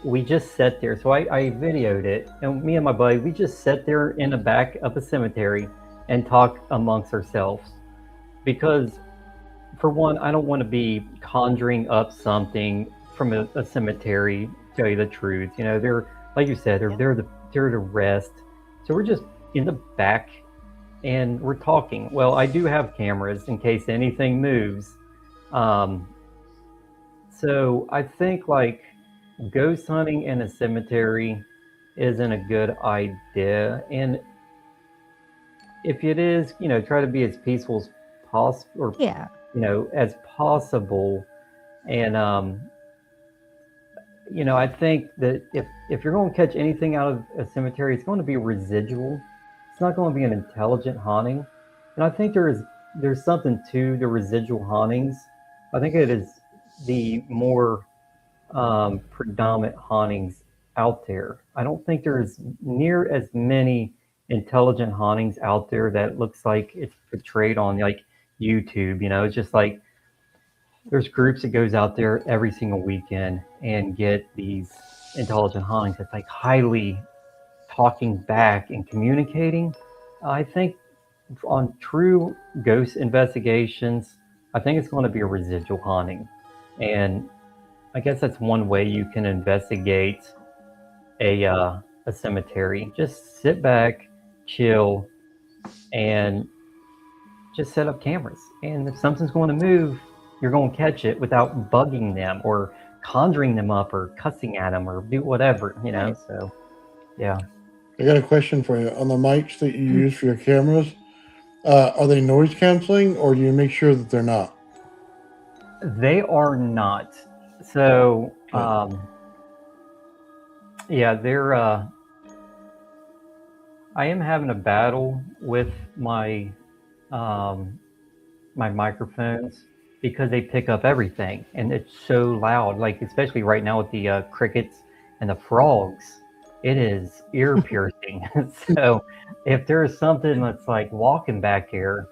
sat there. So I videoed it, and me and my buddy, we just sat there in the back of a cemetery and talked amongst ourselves, because for one, I don't want to be conjuring up something from a cemetery. Tell you the truth, they're, like you said, they're to rest. So we're just in the back and we're talking. Well, I do have cameras in case anything moves. So I think like ghost hunting in a cemetery isn't a good idea. And if it is, try to be as peaceful as possible, or as possible. And I think that if you're going to catch anything out of a cemetery, it's going to be residual. It's not going to be an intelligent haunting. And I think there's something to the residual hauntings. I think it is the more predominant hauntings out there. I don't think there's near as many intelligent hauntings out there that looks like it's portrayed on like YouTube. It's just like there's groups that goes out there every single weekend and get these intelligent hauntings that's like highly talking back and communicating. I think on true ghost investigations, I think it's going to be a residual haunting. And I guess that's one way you can investigate a cemetery. Just sit back, chill, and just set up cameras. And if something's going to move, you're going to catch it without bugging them or conjuring them up or cussing at them or do whatever, So, yeah. I got a question for you. On the mics that you use for your cameras, are they noise canceling, or do you make sure that they're not? They are not. So, yeah, they're. I am having a battle with my my microphones because they pick up everything, and it's so loud. Like especially right now with the crickets and the frogs, it is ear piercing. So, if there's something that's like walking back here,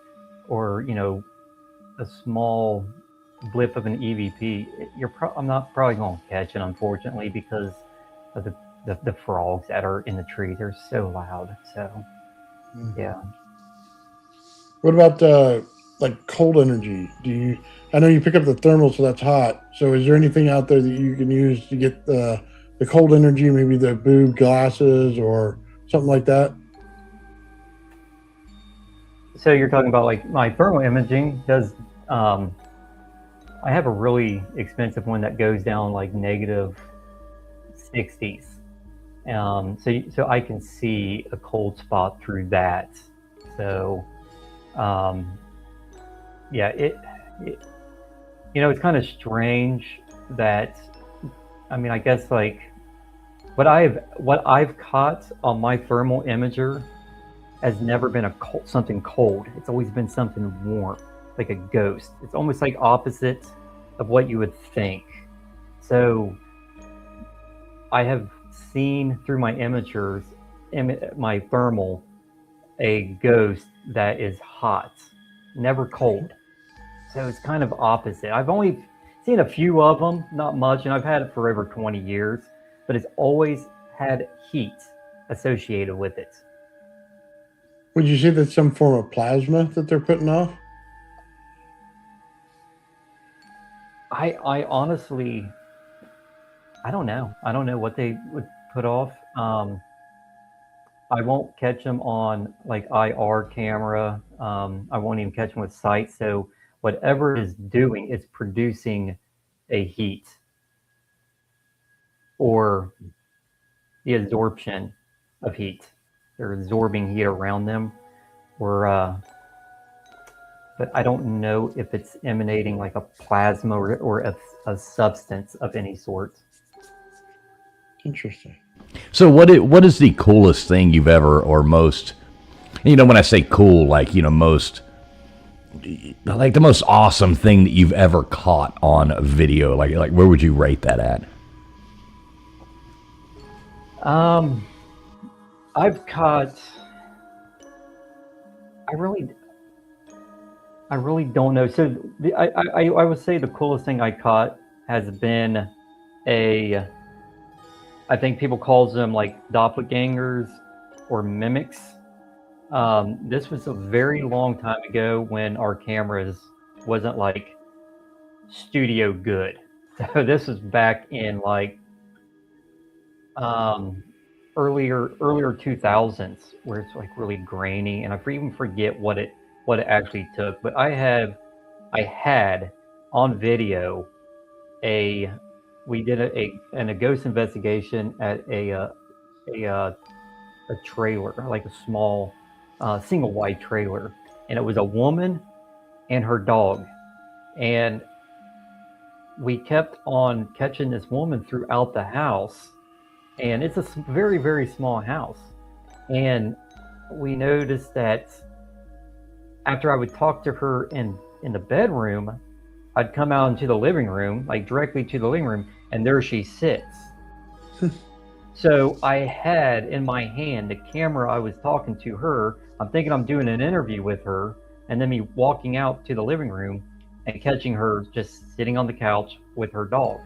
or a small blip of an EVP, I'm not probably going to catch it, unfortunately, because of the frogs that are in the trees. They're so loud. So, yeah. What about like cold energy? I know you pick up the thermal, so that's hot. So is there anything out there that you can use to get the cold energy, maybe the boob glasses or something like that? So you're talking about like my thermal imaging does. I have a really expensive one that goes down like negative 60s. So I can see a cold spot through that. So, yeah, it's kind of strange that, I mean, I guess like what I've caught on my thermal imager has never been something cold. It's always been something warm, like a ghost. It's almost like opposite of what you would think. So I have seen through my imagers, my thermal, a ghost that is hot, never cold. So it's kind of opposite. I've only seen a few of them, not much, and I've had it for over 20 years, but it's always had heat associated with it. Would you say that's some form of plasma that they're putting off? I honestly, I don't know. I don't know what they would put off. I won't catch them on like IR camera. I won't even catch them with sight. So whatever it is doing, it's producing a heat or the absorption of heat. They're absorbing heat around them, or but I don't know if it's emanating like a plasma or a substance of any sort. Interesting. So what is the coolest thing you've ever, or most, when I say cool, like, most, like the most awesome thing that you've ever caught on video, like where would you rate that at? I've caught, I really don't know. So I would say the coolest thing I caught has been I think people calls them like doppelgangers or mimics. This was a very long time ago when our cameras wasn't like studio good. So this was back in like earlier 2000s, where it's like really grainy, and I even forget what it actually took. But I had on video we did a ghost investigation at a trailer, like a small single wide trailer, and it was a woman and her dog, and we kept on catching this woman throughout the house, and it's a very, very small house, and we noticed that after I would talk to her in the bedroom, I'd come out into the living room, like directly to the living room, and there she sits. So I had in my hand the camera. I was talking to her. I'm thinking I'm doing an interview with her, and then me walking out to the living room and catching her just sitting on the couch with her dog.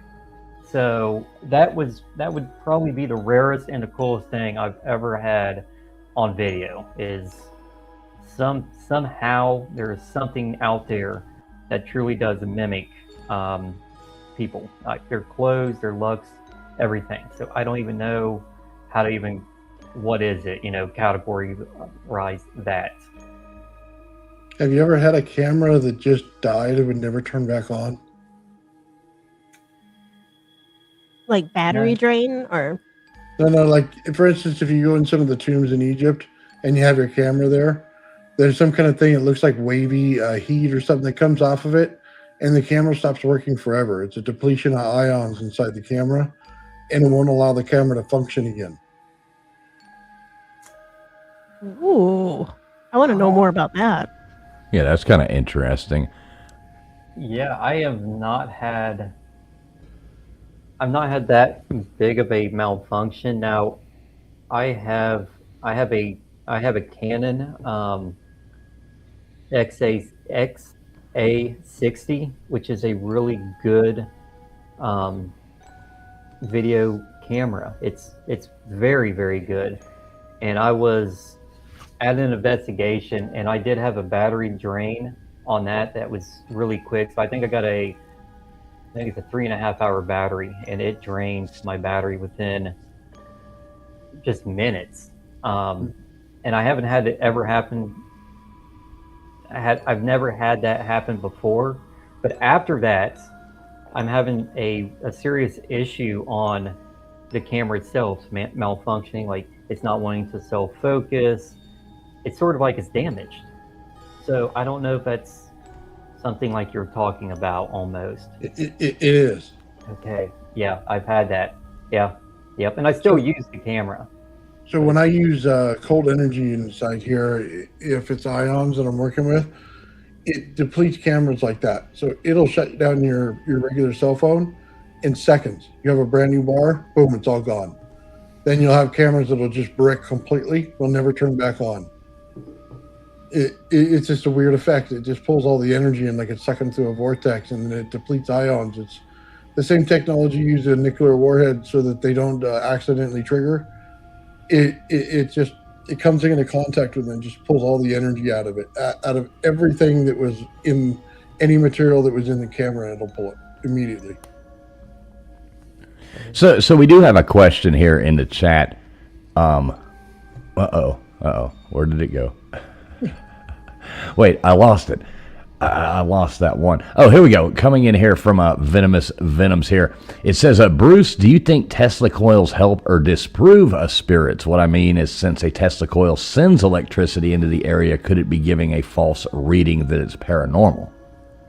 So that would probably be the rarest and the coolest thing I've ever had on video. Is somehow there is something out there that truly does mimic people, like their clothes, their looks, everything. So I don't even know how to what is it, categorize that. Have you ever had a camera that just died and would never turn back on? Like battery drain, or? No, like, for instance, if you go in some of the tombs in Egypt and you have your camera there, there's some kind of thing that looks like wavy heat or something that comes off of it, and the camera stops working forever. It's a depletion of ions inside the camera, and it won't allow the camera to function again. Ooh, I want to know more about that. Yeah, that's kind of interesting. Yeah, I've not had that big of a malfunction. Now, I have a Canon XA60, which is a really good video camera. It's very, very good. And I was at an investigation, and I did have a battery drain on that was really quick. So I think I think it's a 3.5 hour battery, and it drained my battery within just minutes. And I haven't had it ever happen. I've never had that happen before, but after that, I'm having a serious issue on the camera itself, malfunctioning. Like, it's not wanting to self-focus. It's sort of like it's damaged. So I don't know if that's something like you're talking about almost. It is. Okay. Yeah, I've had that. Yeah. Yep. And I still use the camera. So when I use cold energy inside here, if it's ions that I'm working with, it depletes cameras like that. So it'll shut down your regular cell phone in seconds. You have a brand new bar, boom, it's all gone. Then you'll have cameras that'll just brick completely. They'll never turn back on. It's just a weird effect. It just pulls all the energy in like it's sucking through a vortex, and it depletes ions. It's the same technology used in nuclear warheads so that they don't accidentally trigger. It comes into contact with it and just pulls all the energy out of it, out of everything that was in any material that was in the camera. It'll pull it immediately. So we do have a question here in the chat. Where did it go? Wait, I lost it. I lost that one. Oh, here we go. Coming in here from Venomous Venoms here. It says, Bruce, do you think Tesla coils help or disprove spirits? What I mean is, since a Tesla coil sends electricity into the area, could it be giving a false reading that it's paranormal?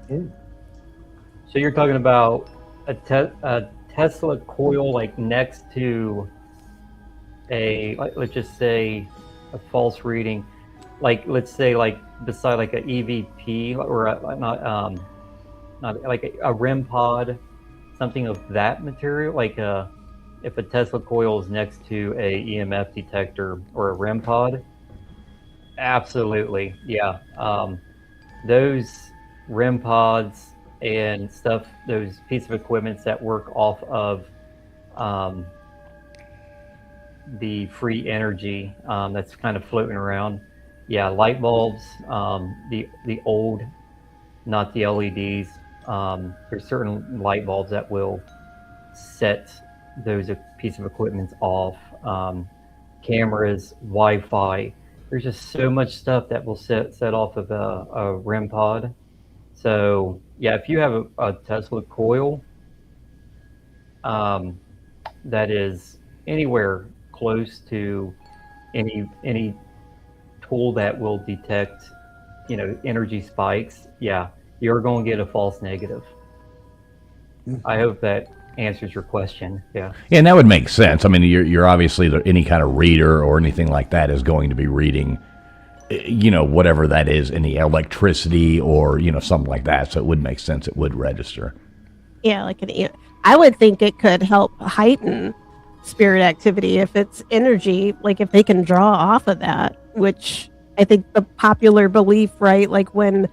So you're talking about a Tesla coil, like next to let's just say a false reading, like let's say like beside like an EVP or not like a REM pod, something of that material, like if a Tesla coil is next to a EMF detector or a REM pod. Absolutely, yeah. Those REM pods and stuff, those pieces of equipment that work off of the free energy that's kind of floating around. Yeah, light bulbs, the old, not the LEDs. There's certain light bulbs that will set those piece of equipment off. Cameras, Wi-Fi. There's just so much stuff that will set off of a REM pod. So yeah, if you have a Tesla coil that is anywhere close to any tool that will detect, energy spikes, yeah, you're going to get a false negative. I hope that answers your question. Yeah. Yeah, and that would make sense. I mean, you're obviously any kind of reader or anything like that is going to be reading, whatever that is, any electricity or, something like that. So it would make sense. It would register. Yeah, I would think it could help heighten spirit activity if it's energy, like if they can draw off of that, which I think the popular belief, right? Like when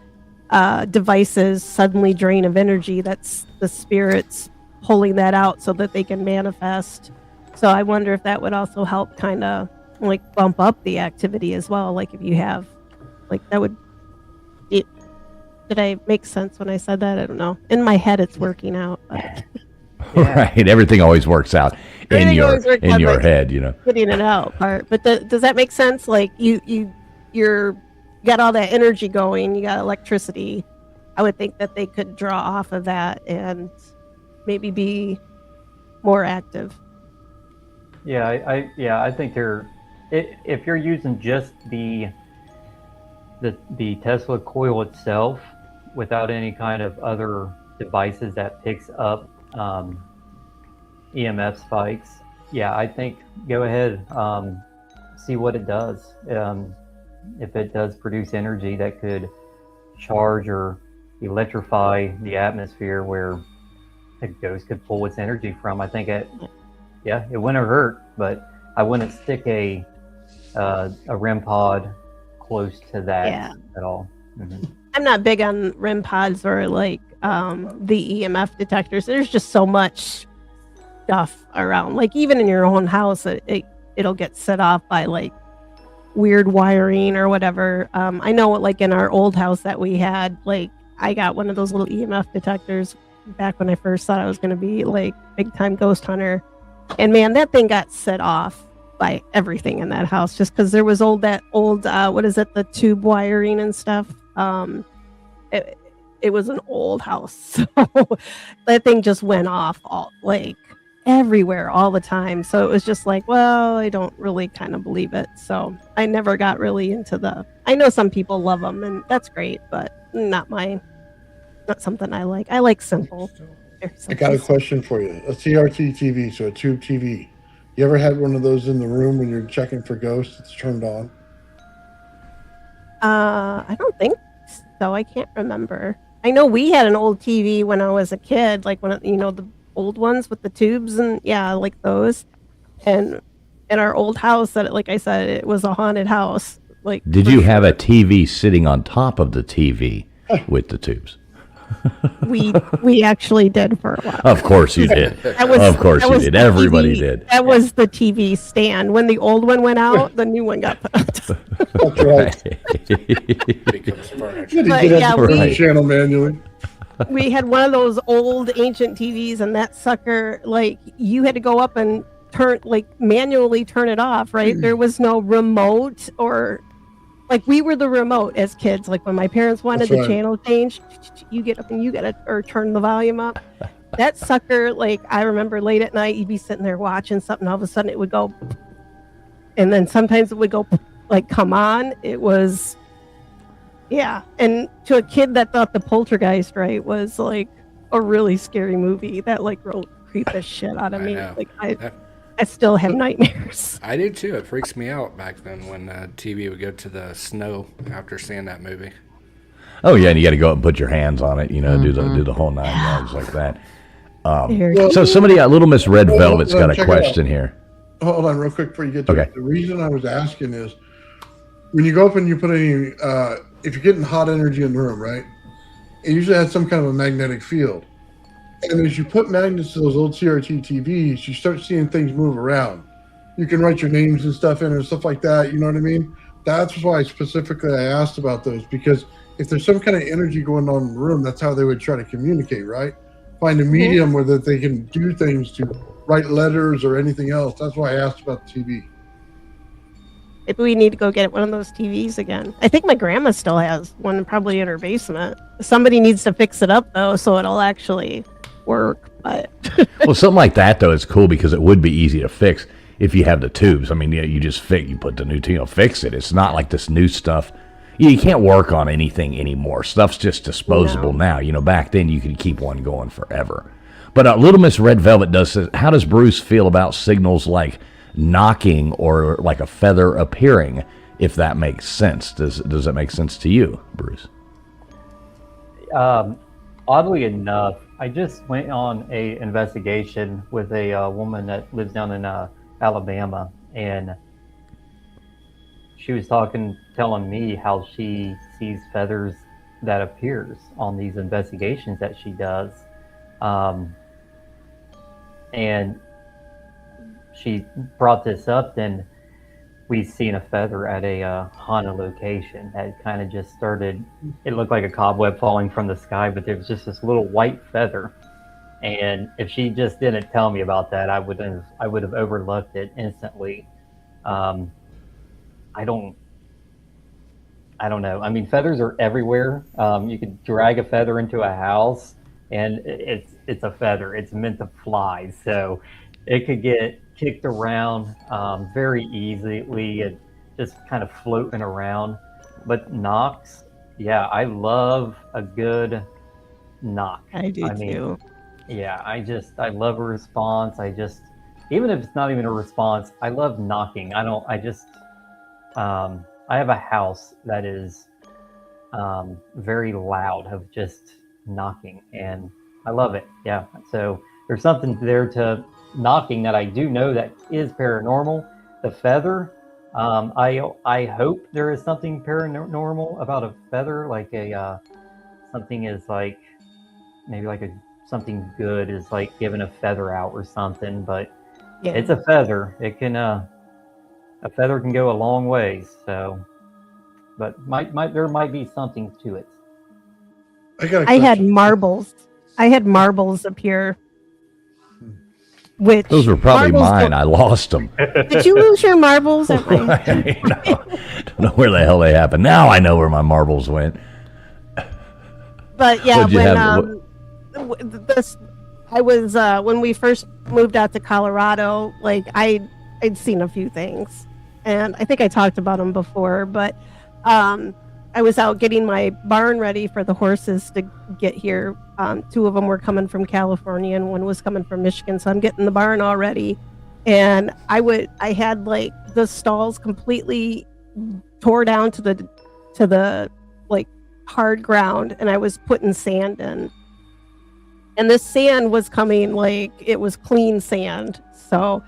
devices suddenly drain of energy, that's the spirits pulling that out so that they can manifest. So I wonder if that would also help kind of like bump up the activity as well. Like if you have, like that would, did I make sense when I said that? I don't know. In my head, it's working out. But. Right. Everything always works out in your head, Putting it out part. But does that make sense? Like you're got all that energy going, you got electricity. I would think that they could draw off of that and maybe be more active. Yeah, I think if you're using just the Tesla coil itself, without any kind of other devices that picks up EMF spikes, yeah, I think go ahead, see what it does. If it does produce energy that could charge or electrify the atmosphere where a ghost could pull its energy from, I think it wouldn't hurt, but I wouldn't stick a REM pod close to that at all. Mm-hmm. I'm not big on REM pods or like the EMF detectors. There's just so much stuff around. Like even in your own house, it'll get set off by like weird wiring or whatever. I know like in our old house that we had, like I got one of those little EMF detectors back when I first thought I was going to be like big time ghost hunter. And man, that thing got set off by everything in that house just because there was that old what is it, the tube wiring and stuff. It was an old house, so that thing just went off all like everywhere all the time. So it was just like, well, I don't really kind of believe it. So I never got really into I know some people love them and that's great, but not something I like. I like simple. I got a question for you. A CRT TV, so a tube TV. You ever had one of those in the room when you're checking for ghosts? It's turned on. I don't think so. I can't remember. I know we had an old TV when I was a kid, like when the old ones with the tubes and like those. And in our old house, that like I said, it was a haunted house. Like, did you have a TV sitting on top of the TV with the tubes? We actually did for a while. Of course you did. Of course you did. Everybody did. That was the TV stand. When the old one went out, the new one got put up. That's right. Becomes furniture. But yeah, channel manually. We had one of those old ancient TVs, and that sucker, like you had to go up and manually turn it off, right? There was no remote or. Like we were the remote as kids. Like when my parents wanted the channel changed, you get up and you gotta or turn the volume up. That sucker, like I remember late at night, you'd be sitting there watching something. All of a sudden, it would go, and then sometimes it would go like come on. It was, And to a kid that thought the Poltergeist was like a really scary movie, that like really creeped the shit out of me. Like I still have nightmares. I do too. It freaks me out back then when TV would go to the snow after seeing that movie. Oh yeah, and you got to go up and put your hands on it. Do the whole 9 yards like that. So somebody, Little Miss Red Velvet's got a question here. Hold on, real quick before you get to it. The reason I was asking is when you go up and you put any, if you're getting hot energy in the room, right? It usually has some kind of a magnetic field. And as you put magnets to those old CRT TVs, you start seeing things move around. You can write your names and stuff in and stuff like that. You know what I mean? That's why specifically I asked about those, because if there's some kind of energy going on in the room, that's how they would try to communicate, right? Find a medium where that they can do things to write letters or anything else. That's why I asked about the TV. Maybe we need to go get one of those TVs again. I think my grandma still has one, probably in her basement. Somebody needs to fix it up though, so it'll actually work. But well, something like that though is cool because it would be easy to fix if you have the tubes. I mean, you just you put the new tube, fix it. It's not like this new stuff. You can't work on anything anymore. Stuff's just disposable now. Back then you could keep one going forever. But Little Miss Red Velvet does. How does Bruce feel about signals like knocking or like a feather appearing? If that makes sense, does that make sense to you, Bruce? Oddly enough, I just went on a investigation with a woman that lives down in Alabama, and she was telling me how she sees feathers that appears on these investigations that she does, and she brought this up. Then we've seen a feather at a haunted location that kind of just started. It looked like a cobweb falling from the sky, but there was just this little white feather. And if she just didn't tell me about that, I would have overlooked it instantly. I don't know. I mean, feathers are everywhere. You could drag a feather into a house, and it's a feather. It's meant to fly, so it could get kicked around very easily and just kind of floating around. But knocks, Yeah, I love a good knock. I do too. Yeah, I love a response. Even if it's not even a response, I love knocking. I have a house that is very loud of just knocking, and I love it. Yeah, so there's something there to knocking that I do know that is paranormal. The feather, I hope there is something paranormal about a feather, like something is like maybe like something good is like giving a feather out or something, but it's a feather. It can a feather can go a long ways. So, but there might be something to it. I had marbles. I had marbles appear. Which those were probably mine. I lost them. Did you lose your marbles at my? Don't know where the hell they happened. Now I know where my marbles went. But yeah, when we first moved out to Colorado, like I'd seen a few things, and I think I talked about them before. But I was out getting my barn ready for the horses to get here. 2 of them were coming from California, and 1 was coming from Michigan. So I'm getting the barn all ready, and I had like the stalls completely tore down to the like hard ground, and I was putting sand in, and this sand was coming like it was clean sand. So,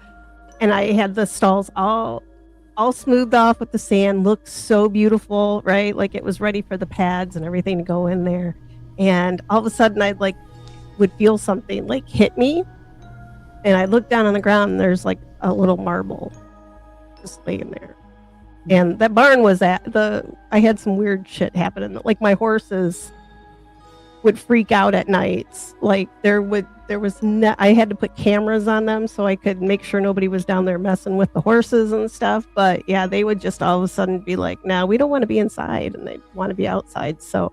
and I had the stalls all smoothed off with the sand, looked so beautiful, right? Like it was ready for the pads and everything to go in there. And all of a sudden I would feel something like hit me, and I looked down on the ground, and there's like a little marble just laying there. And that barn was I had some weird shit happening. Like my horses would freak out at nights. Like I had to put cameras on them so I could make sure nobody was down there messing with the horses and stuff. But yeah, they would just all of a sudden be like, "No, we don't want to be inside," and they want to be outside. So,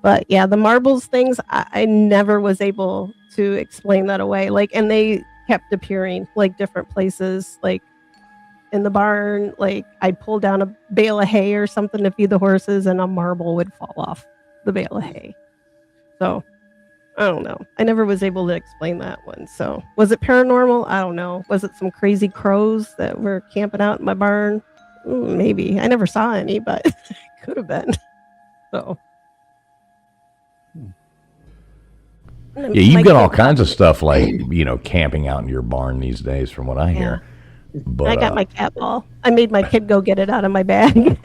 but yeah, the marbles things, I never was able to explain that away. Like, and they kept appearing like different places, like in the barn. Like I'd pull down a bale of hay or something to feed the horses, and a marble would fall off the bale of hay. So I don't know. I never was able to explain that one. So was it paranormal? I don't know. Was it some crazy crows that were camping out in my barn? Maybe. I never saw any, but it could have been. So. Yeah, you've got all kinds of stuff like, camping out in your barn these days from what I hear. But I got my cat ball. I made my kid go get it out of my bag.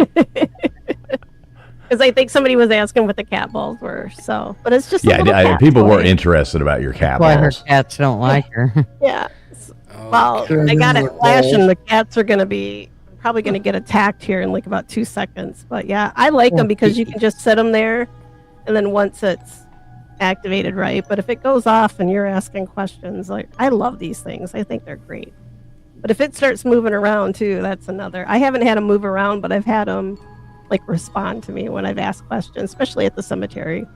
Because I think somebody was asking what the cat balls were. So, but it's just people were interested about your cat Why her balls. cats don't like her. Yeah. Well, I got it flashing. The cats are probably going to get attacked here in like about 2 seconds. But yeah, I like them because you can just set them there, and then once it's activated, right? But if it goes off and you're asking questions, like I love these things. I think they're great. But if it starts moving around too, that's another. I haven't had them move around, but I've had them like respond to me when I've asked questions, especially at the cemetery.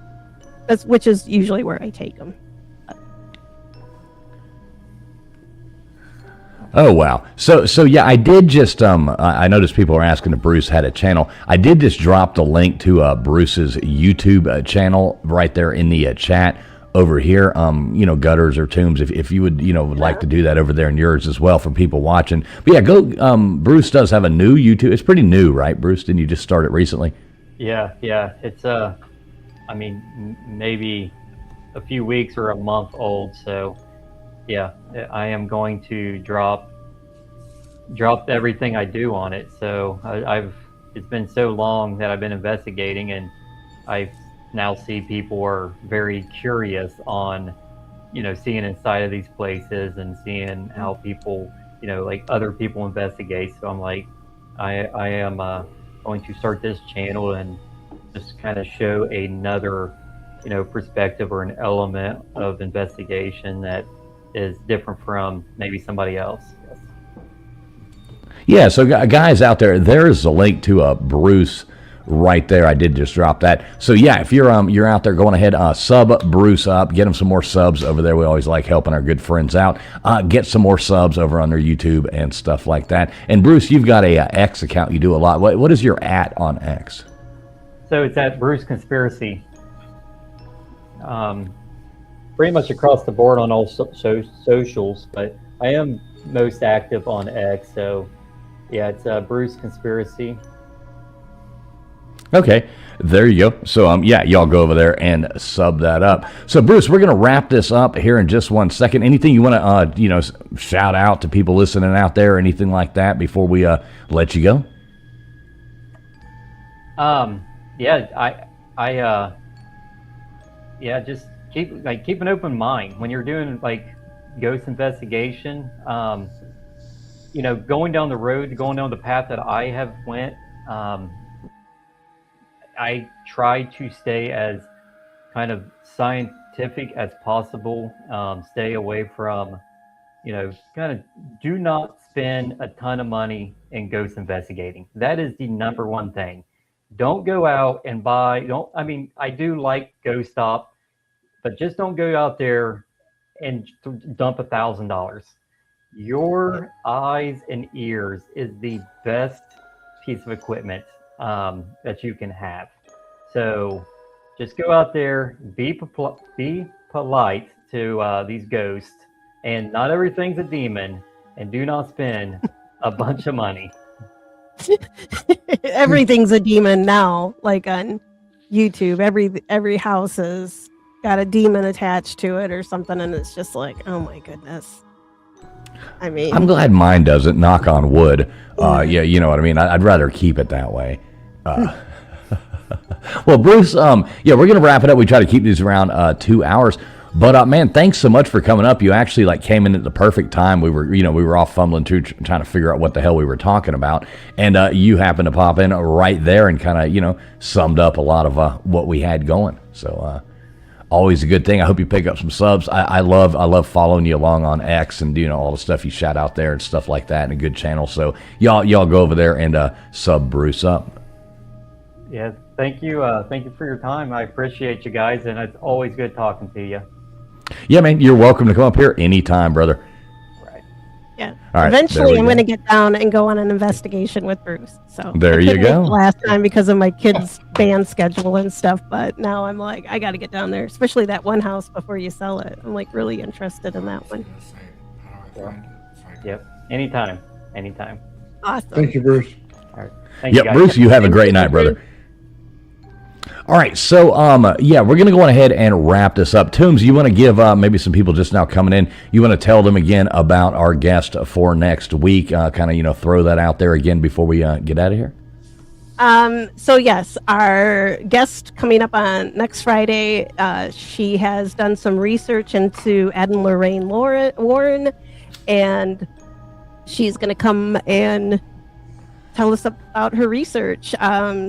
Which is usually where I take them. Oh wow! So yeah, I did just I noticed people are asking if Bruce had a channel. I did just drop the link to Bruce's YouTube channel right there in the chat over here. Gutters or tombs. If you would would like to do that over there in yours as well for people watching. But yeah, go. Bruce does have a new YouTube. It's pretty new, right, Bruce? Didn't you just start it recently? Yeah. It's maybe a few weeks or a month old. So yeah, I am going to drop everything I do on it. So it's been so long that I've been investigating, and I now see people are very curious on, seeing inside of these places and seeing how people, like other people investigate. So I'm like, I am going to start this channel and just kind of show another, perspective or an element of investigation that is different from maybe somebody else. Yeah, so guys out there's a link to Bruce right there. I did just drop that. So yeah, if you're out there, going ahead, sub Bruce up, get him some more subs over there. We always like helping our good friends out. Get some more subs over on their YouTube and stuff like that. And Bruce, you've got a X account you do a lot. What is your @ on X? So it's at Bruce Conspiracy. Pretty much across the board on all socials, but I am most active on X. So yeah, it's Bruce Conspiracy. Okay, there you go. So, yeah, y'all go over there and sub that up. So, Bruce, we're going to wrap this up here in just 1 second. Anything you want to, shout out to people listening out there, or anything like that before we let you go? Just keep an open mind when you're doing ghost investigation. Going down the path that I have went. I try to stay as kind of scientific as possible. Stay away from, kind of do not spend a ton of money in ghost investigating. That is the number one thing. Don't go out and buy. I do like Ghost Stop, but just don't go out there and dump $1,000. Your eyes and ears is the best piece of equipment that you can have. So just go out there, be polite to these ghosts, and not everything's a demon, and do not spend a bunch of money. Everything's a demon now, like on YouTube. Every house has got a demon attached to it or something, and it's just like, oh my goodness. I mean, I'm glad mine doesn't, knock on wood. Yeah, you know what I mean? I'd rather keep it that way. Well, Bruce, we're going to wrap it up. We try to keep these around 2 hours. But, man, thanks so much for coming up. You actually, came in at the perfect time. We were all fumbling through trying to figure out what the hell we were talking about. And you happened to pop in right there and kind of, summed up a lot of what we had going. So, always a good thing. I hope you pick up some subs. I love following you along on X and all the stuff you shout out there and stuff like that, and a good channel. So y'all go over there and sub Bruce up. Yeah, thank you for your time. I appreciate you guys, and it's always good talking to you. Yeah, man, you're welcome to come up here anytime, brother. Right. Yeah. All right, eventually, I'm going to get down and go on an investigation with Bruce. So there you go. Last time because of my kids' band schedule and stuff, but now I'm like, I got to get down there, especially that one house before you sell it. I'm really interested in that one. Yep. Anytime. Awesome. Thank you, Bruce. All right. Thank you, guys. Bruce, you have a great night, brother. All right, so we're going to go on ahead and wrap this up. Toombs, you want to give maybe some people just now coming in, you want to tell them again about our guest for next week, throw that out there again before we get out of here? So yes, our guest coming up on next Friday, she has done some research into Ed and Lorraine Warren, and she's going to come and tell us about her research.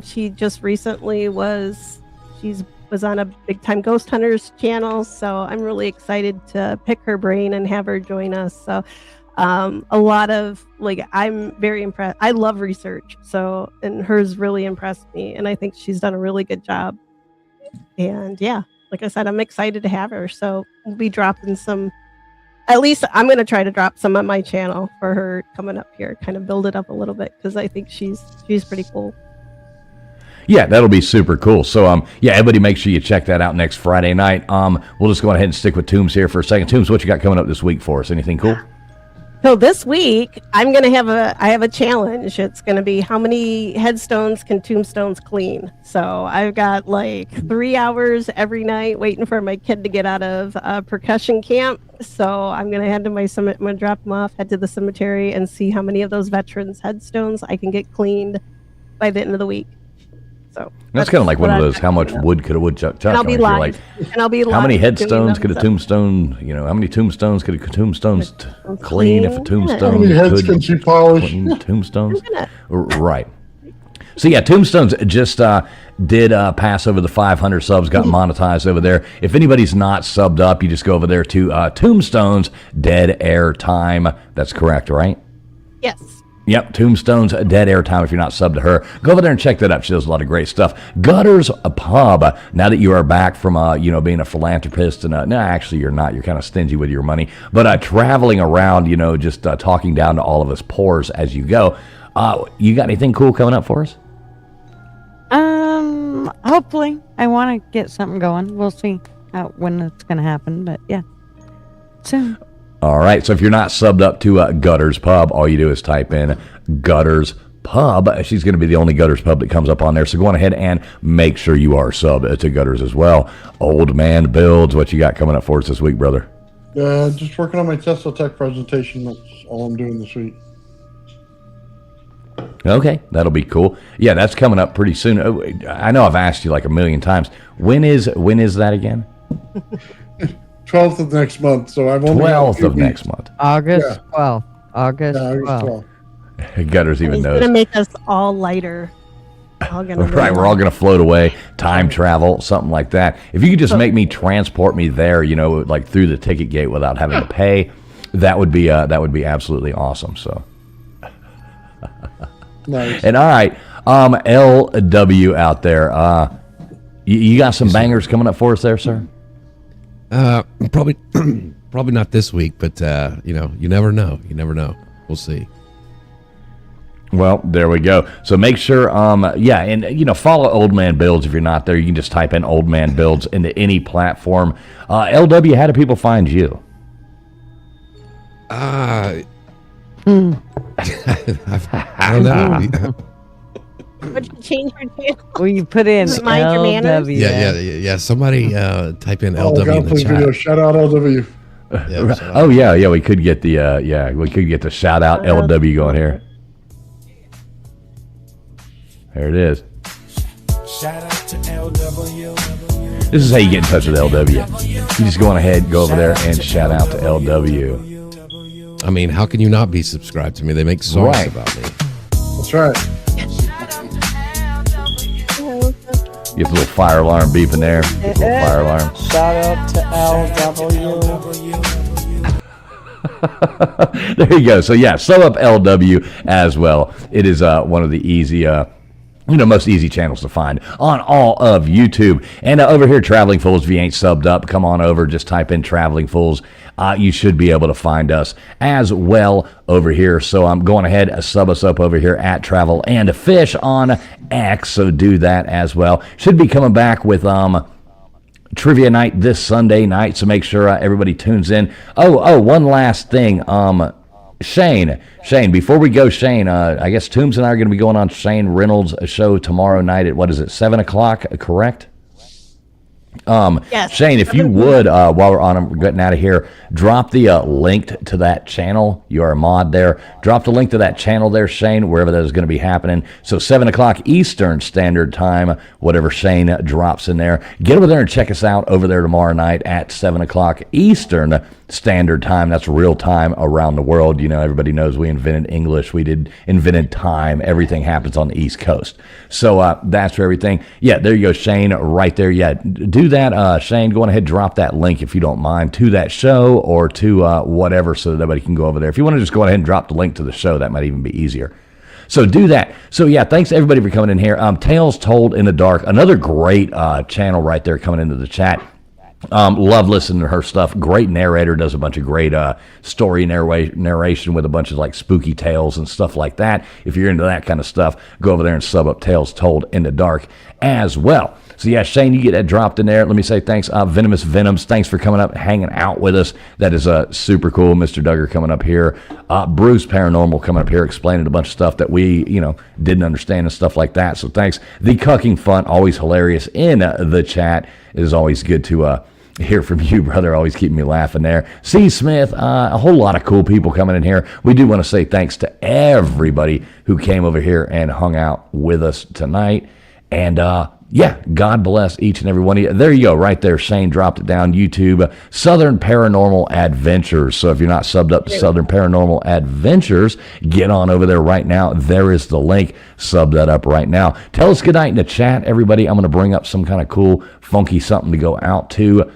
She just recently was on a Big Time Ghost Hunters channel, so I'm really excited to pick her brain and have her join us. So a lot of I'm very impressed. I love research, and hers really impressed me, and I think she's done a really good job. And yeah, like I said, I'm excited to have her. So we'll be dropping some. At least I'm going to try to drop some on my channel for her coming up here, kind of build it up a little bit, because I think she's pretty cool. Yeah, that'll be super cool. So, everybody make sure you check that out next Friday night. We'll just go ahead and stick with Toombs here for a second. Toombs, what you got coming up this week for us? Anything cool? So this week, I have a challenge. It's going to be how many headstones can tombstones clean. So I've got 3 hours every night waiting for my kid to get out of percussion camp. So I'm going to head to my summit. I'm going to drop them off, head to the cemetery, and see how many of those veterans' headstones I can get cleaned by the end of the week. So that's kind of like one of those, how much wood could a woodchuck chuck? And I'll be live. How many headstones could a tombstone, how many tombstones could a tombstone clean if a tombstone How many heads can she polish? clean tombstones? Right. So yeah, Tombstones just did pass over the 500 subs, got monetized over there. If anybody's not subbed up, you just go over there to Tombstones Dead Air Time. That's correct, right? Yes. Yep, Tombstone's Dead Air Time. If you're not subbed to her, go over there and check that out. She does a lot of great stuff. Gutters Pub. Now that you are back from being a philanthropist, and no, actually you're not. You're kind of stingy with your money, but traveling around, just talking down to all of us poors as you go. You got anything cool coming up for us? Hopefully, I want to get something going. We'll see when it's going to happen, but yeah, soon. All right. So if you're not subbed up to Gutters Pub, all you do is type in Gutters Pub. She's going to be the only Gutters Pub that comes up on there. So go on ahead and make sure you are subbed to Gutters as well. Old Man Builds, what you got coming up for us this week, brother? Just working on my Tesla Tech presentation. That's all I'm doing this week. Okay, that'll be cool. Yeah, that's coming up pretty soon. I know I've asked you like a million times. When is that again? 12th of next month. So I've only 12th of next month. August 12th. August 12th. Gutters even He's knows. gonna make us all lighter. Right, we're all going to float away, time travel, something like that. If you could just make me transport me there, like through the ticket gate without having to pay, that would be absolutely awesome. So, Nice. and all right, LW out there, you got some bangers coming up for us there, sir? Probably not this week, but you never know. You never know. We'll see. Well, there we go. So make sure, and follow Old Man Builds if you're not there. You can just type in Old Man Builds into any platform. LW, how do people find you? I don't know. Would you change your channel? Will you put in Mind your manners? LW? Yeah. Somebody type in Oh, LW God, in the please chat. video. Shout out LW. Yeah, We could get the shout out LW going here. There it is. Shout out to LW. This is how you get in touch with LW. You just go on ahead, go over there, and shout out to LW. I mean, how can you not be subscribed to me? They make songs about me. That's right. You have a little fire alarm beeping there. Little fire alarm. Shout out to LW. There you go. So yeah, sub up LW as well. It is one of the easy, most easy channels to find on all of YouTube. And over here, Traveling Fools, if you ain't subbed up, come on over. Just type in Traveling Fools. You should be able to find us as well over here. So I'm going ahead, sub us up over here at Travel and Fish on X. So do that as well. Should be coming back with trivia night this Sunday night. So make sure everybody tunes in. Oh, one last thing. Shane, before we go, Shane, I guess Toombs and I are going to be going on Shane Reynolds' show tomorrow night at, 7:00, correct? Yes. Shane, if you would, while we're on them, getting out of here, drop the link to that channel. You are a mod there. Drop the link to that channel there, Shane, wherever that is going to be happening. So 7:00 Eastern Standard Time, whatever Shane drops in there. Get over there and check us out over there tomorrow night at 7:00 Eastern Standard Time. That's real time around the world. Everybody knows we invented English. We invented time. Everything happens on the East Coast. So that's for everything. Yeah, there you go, Shane, right there. Yeah, do that, Shane. Go on ahead, drop that link if you don't mind to that show or to whatever, so that everybody can go over there. If you want to just go ahead and drop the link to the show, that might even be easier. So do that. So yeah, thanks everybody for coming in here. Tales Told in the Dark, another great channel right there coming into the chat. Love listening to her stuff. Great narrator, does a bunch of great story narration with a bunch of like spooky tales and stuff like that. If you're into that kind of stuff, go over there and sub up Tales Told in the Dark as well. So yeah, Shane, you get that dropped in there. Let me say thanks, Venomous Venoms. Thanks for coming up and hanging out with us. That is super cool. Mr. Duggar coming up here. Bruce Paranormal coming up here explaining a bunch of stuff that we, didn't understand and stuff like that. So thanks. The Cucking Fun, always hilarious in the chat. It is always good to hear from you, brother. Always keeping me laughing there. C. Smith, a whole lot of cool people coming in here. We do want to say thanks to everybody who came over here and hung out with us tonight. And yeah, God bless each and every one of you. There you go, right there. Shane dropped it down. YouTube, Southern Paranormal Adventures. So if you're not subbed up to Southern Paranormal Adventures, get on over there right now. There is the link. Sub that up right now. Tell us good night in the chat, everybody. I'm going to bring up some kind of cool, funky something to go out to.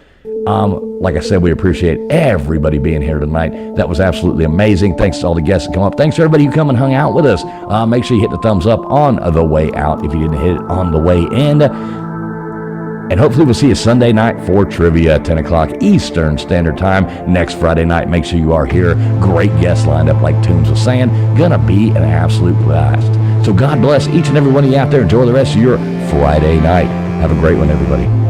Like I said, we appreciate everybody being here tonight. That was absolutely amazing. Thanks to all the guests that come up. Thanks to everybody who come and hung out with us. Make sure you hit the thumbs up on the way out if you didn't hit it on the way in. And hopefully we'll see you Sunday night for trivia, 10:00 Eastern Standard Time. Next Friday night, make sure you are here. Great guests lined up, like Toombs was saying. Gonna be an absolute blast. So So God bless each and every one of you out there. Enjoy the rest of your Friday night. Have a great one, everybody.